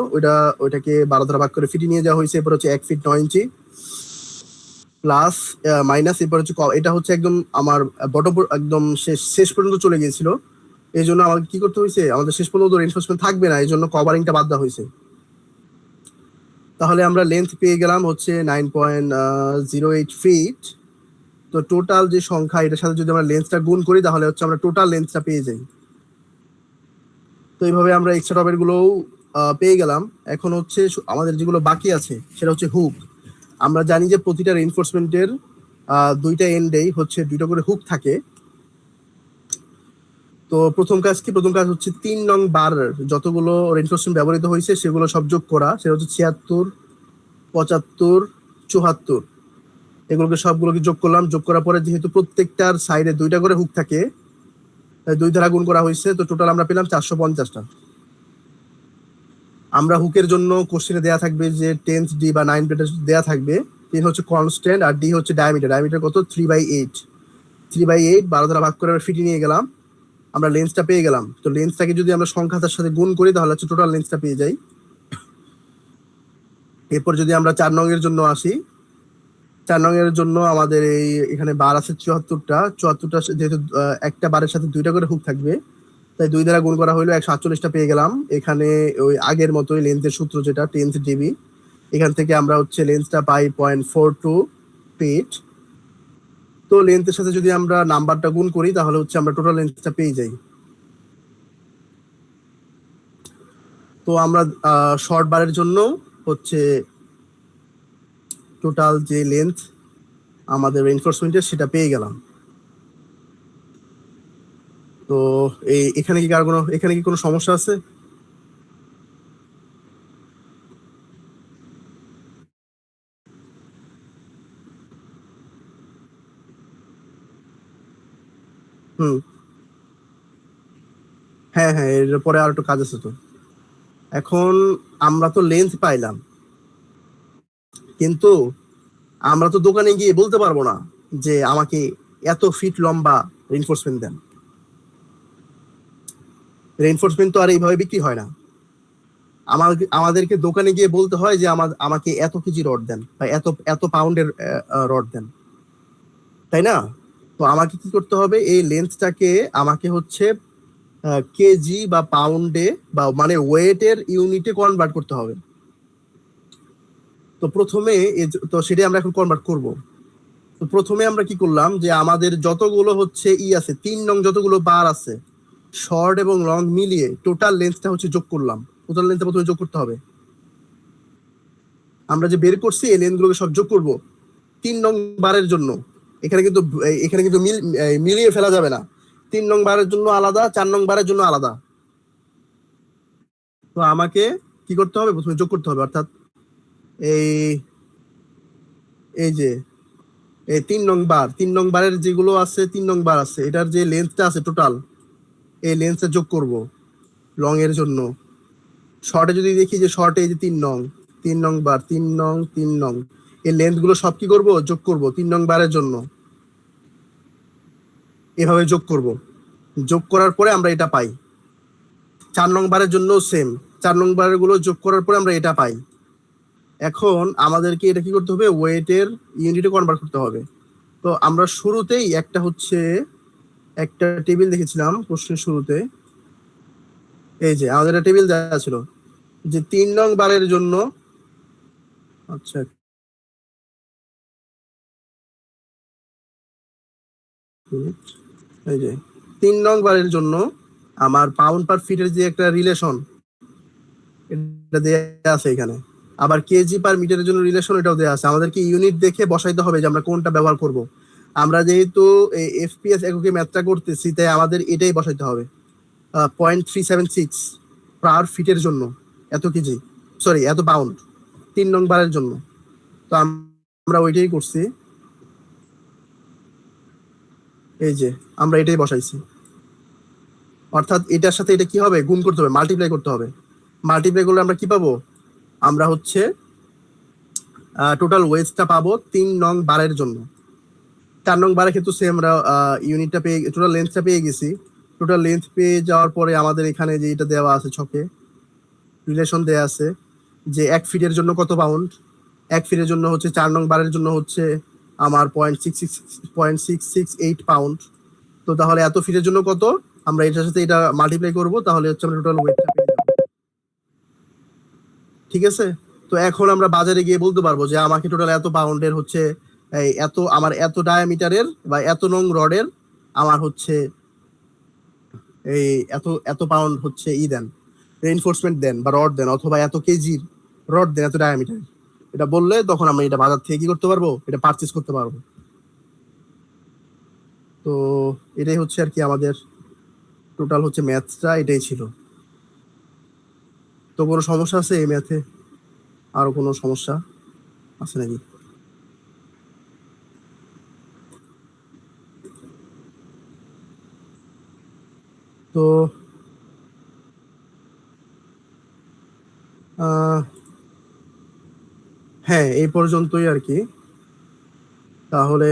ওইটাকে 12 দ্বারা ভাগ করে ফিটে নিয়ে যাওয়া হয়েছে। এরপর হচ্ছে 1 ফিট 9 ইঞ্চি প্লাস মাইনাস, এরপর হচ্ছে এটা হচ্ছে একদম আমার বটম একদম শেষ পর্যন্ত চলে গিয়েছিল। এই জন্য আমাকে কি করতে হয়েছে, আমাদের শেষ পর্যন্ত রিইনফোর্সমেন্ট থাকবে না, এই জন্য কভারিংটা বাদ দেওয়া হয়েছে। তাহলে আমরা লেন্থ পেয়ে গেলাম হচ্ছে 9.08 ফিট। তো টোটাল যে সংখ্যা, এটার সাথে যদি আমরা লেন্থটা গুণ করি, তাহলে হচ্ছে আমরা টোটাল লেন্থটা পেয়ে যাই। তো এইভাবে আমরা এক্সট্রা টপের গুলোও পেয়ে গেলাম। এখন হচ্ছে আমাদের যেগুলো বাকি আছে সেটা হচ্ছে হুক। আমরা জানি যে প্রতিটা রিইনফোর্সমেন্টের দুইটা এন্ডেই হচ্ছে দুইটা করে হুক থাকে। তো প্রথম কাজ কি, প্রথম কাজ হচ্ছে 3 নং বার যতগুলো রিইনফোর্সমেন্ট ব্যবহৃত হয়েছে সেগুলো সব যোগ করা, সেটা হচ্ছে 76, 75, 74, এগুলোকে সবগুলোকে যোগ করলাম। যোগ করার পরে যেহেতু প্রত্যেকটার সাইডে দুইটা করে হুক থাকে, তাই 2 দ্বারা গুণ করা হয়েছে। তো টোটাল আমরা পেলাম 450টা। আমরা হুকের জন্য কোশ্চেনে দেয়া থাকবে যে 10 ডি বা 9 প্লেটের দেয়া থাকবে। 10 হচ্ছে কনস্ট্যান্ট আর ডি হচ্ছে ডায়ামিটার। ডায়ামিটার কত, 3/8, 3/8 12 দ্বারা ভাগ করে আমরা ফিটে নিয়ে গেলাম, আমরা লেন্সটা পেয়ে গেলাম। তো লেন্সটাকে যদি আমরা সংখ্যাটার সাথে গুণ করি, তাহলে হচ্ছে টোটাল লেন্সটা পেয়ে যাই। এরপর যদি আমরা 4 নং এর জন্য আসি, 4 নং এর জন্য আমাদের এখানে বার আছে 74টা। 74টা যেহেতু একটা বারের সাথে দুইটা করে হুক থাকবে, তাই 2 দ্বারা গুণ করা হইলো 148টা পেয়ে গেলাম। এখানে ওই আগের মতোই লেন্থের সূত্র, যেটা 10 ডিবি, এখান থেকে আমরা হচ্ছে লেন্সটা পাই 0.42 ফিট। তো লেন্থের সাথে যদি আমরা নাম্বারটা গুণ করি, তাহলে হচ্ছে আমরা টোটাল লেন্থটা পেয়ে যাই। তো আমরা শর্ট বারের জন্য হচ্ছে টোটাল যে লেন্থ আমাদের রিইনফোর্সমেন্টের সেটা পেয়ে গেলাম। তো এখানে কি এখানে কি কোনো সমস্যা আছে? হুম, হ্যাঁ হ্যাঁ, এর পরে আর একটু কাজ আছে। তো এখন আমরা তো লেন্থ পাইলাম, কিন্তু আমরা তো দোকানে গিয়ে বলতে পারবো না যে আমাকে এত ফিট লম্বা রিইনফোর্সমেন্ট দেন। রিইনফোর্সমেন্ট তো আর এইভাবে বিক্রি হয় না। আমাদেরকে দোকানে গিয়ে বলতে হয় যে আমাকে এত কেজি রড দেন বা এত এত পাউন্ডের রড দেন, তাই না? তো আমাকে কি করতে হবে, এই লেন্থটাকে আমাকে হচ্ছে কেজি বা পাউন্ডে বা মানে ওয়েটের ইউনিটে কনভার্ট করতে হবে। তো প্রথমে তো সেটাই আমরা এখন কনভার্ট করব। তো প্রথমে আমরা কি করলাম, যে আমাদের যতগুলো হচ্ছে আছে 3 নং যতগুলো বার আছে, শর্ট এবং লং মিলিয়ে টোটাল লেন্থটা হচ্ছে যোগ করলাম। টোটাল লেন্থটা প্রথমে যোগ করতে হবে। আমরা যে বের করছি এই লেন্থগুলোকে সব যোগ করব 3 নং বারের জন্য। এখানে কিন্তু মিলিয়ে ফেলা যাবে না। 3 নং বারের জন্য আলাদা, 4 নং বারের জন্য আলাদা। তো আমাকে কি করতে হবে, প্রথমে যোগ করতে হবে, অর্থাৎ এই এই যে এই 3 নং বারের যেগুলো আছে, 3 নং বার আছে, এটার যে লেন্থটা আছে টোটাল, এই লেন্থটা যোগ করব লং এর জন্য। শর্টে যদি দেখি যে শর্টে এই যে 3 নং বার, 3 নং, এই লেন্থ গুলো সব কি করব, যোগ করব 3 নং বারের জন্য। এভাবে যোগ করব, যোগ করার পরে আমরা এটা পাই। 4 নং বারের জন্য সেম, 4 নং বারের গুলো যোগ করার পরে আমরা এটা পাই। এখন আমাদেরকে এটা কি করতে হবে, ওয়েটের ইউনিটে কনভার্ট করতে হবে। তো আমরা শুরুতেই একটা টেবিল দেখেছিলাম প্রশ্নের শুরুতে, এই যে আমাদের একটা টেবিল দেওয়া ছিল যে 3 নং বারের জন্য, আচ্ছা এই যে 3 নং বারের জন্য আমার পাউন্ড পার ফিটের যে একটা রিলেশন, এটা দেয়া আছে এখানে। আবার কেজি পার মিটারের জন্য রিলেশন, এটাও দেয়া আছে। আমাদেরকে ইউনিট দেখে বসাইতে হবে যে আমরা কোনটা ব্যবহার করব। আমরা যেহেতু এফপিএস এককে ম্যাথটা করতেছি, তাই আমাদের এটাই বসাইতে হবে। 0.376 পার ফিটের জন্য এত কেজি, সরি এত পাউন্ড 3 নং বারের জন্য। তো আমরা ওইটাই করছি, এই যে আমরা এটাই বসাইছি। অর্থাৎ এটার সাথে এটা কি হবে, গুণ করতে হবে, মাল্টিপ্লাই করতে হবে। মাল্টিপ্লাই করলে আমরা কি পাবো, আমরা হচ্ছে টোটাল ওয়েটটা পাবো 3 নং বারের জন্য। 4 নং বারের ক্ষেত্রে সে আমরা ইউনিটটা পেয়ে, টোটাল লেন্থটা পেয়ে গেছি। টোটাল লেন্থ পেয়ে যাওয়ার পরে আমাদের এখানে যে এটা দেওয়া আছে ছকে, রিলেশন দেওয়া আছে যে 1 ফিটের জন্য কত পাউন্ড। 1 ফিটের জন্য হচ্ছে 4 নং বারের জন্য হচ্ছে আমার 0.668 পাউন্ড। তো তাহলে এত ফিটের জন্য কত, আমরা এটার সাথে এটা মাল্টিপ্লাই করব, তাহলে হচ্ছে আমরা টোটাল ওয়েটটা পেয়ে যাবো। ঠিক আছে। তো এখন আমরা বাজারে গিয়ে বলতে পারবো যে আমাকে টোটাল এত পাউন্ডের হচ্ছে এই এত, আমার এত ডায়ামিটারের বা এত নং রডের আমার হচ্ছে এই এত এত পাউন্ড হচ্ছে দেন, রেইনফোর্সমেন্ট দেন বা রড দেন, অথবা এত কেজির রড দেন এত ডায়ামিটার। এটা বললে তখন আমরা এটা বাজার থেকে কি করতে পারবো, এটা পারচেস করতে পারবো। তো এটাই হচ্ছে আর কি আমাদের টোটাল হচ্ছে ম্যাথটা, এটাই ছিল। তো কোনো সমস্যা আছে এই ম্যাথে, আরো কোনো সমস্যা আছে নাকি? তো হ্যাঁ, এই পর্যন্তই আর কি। তাহলে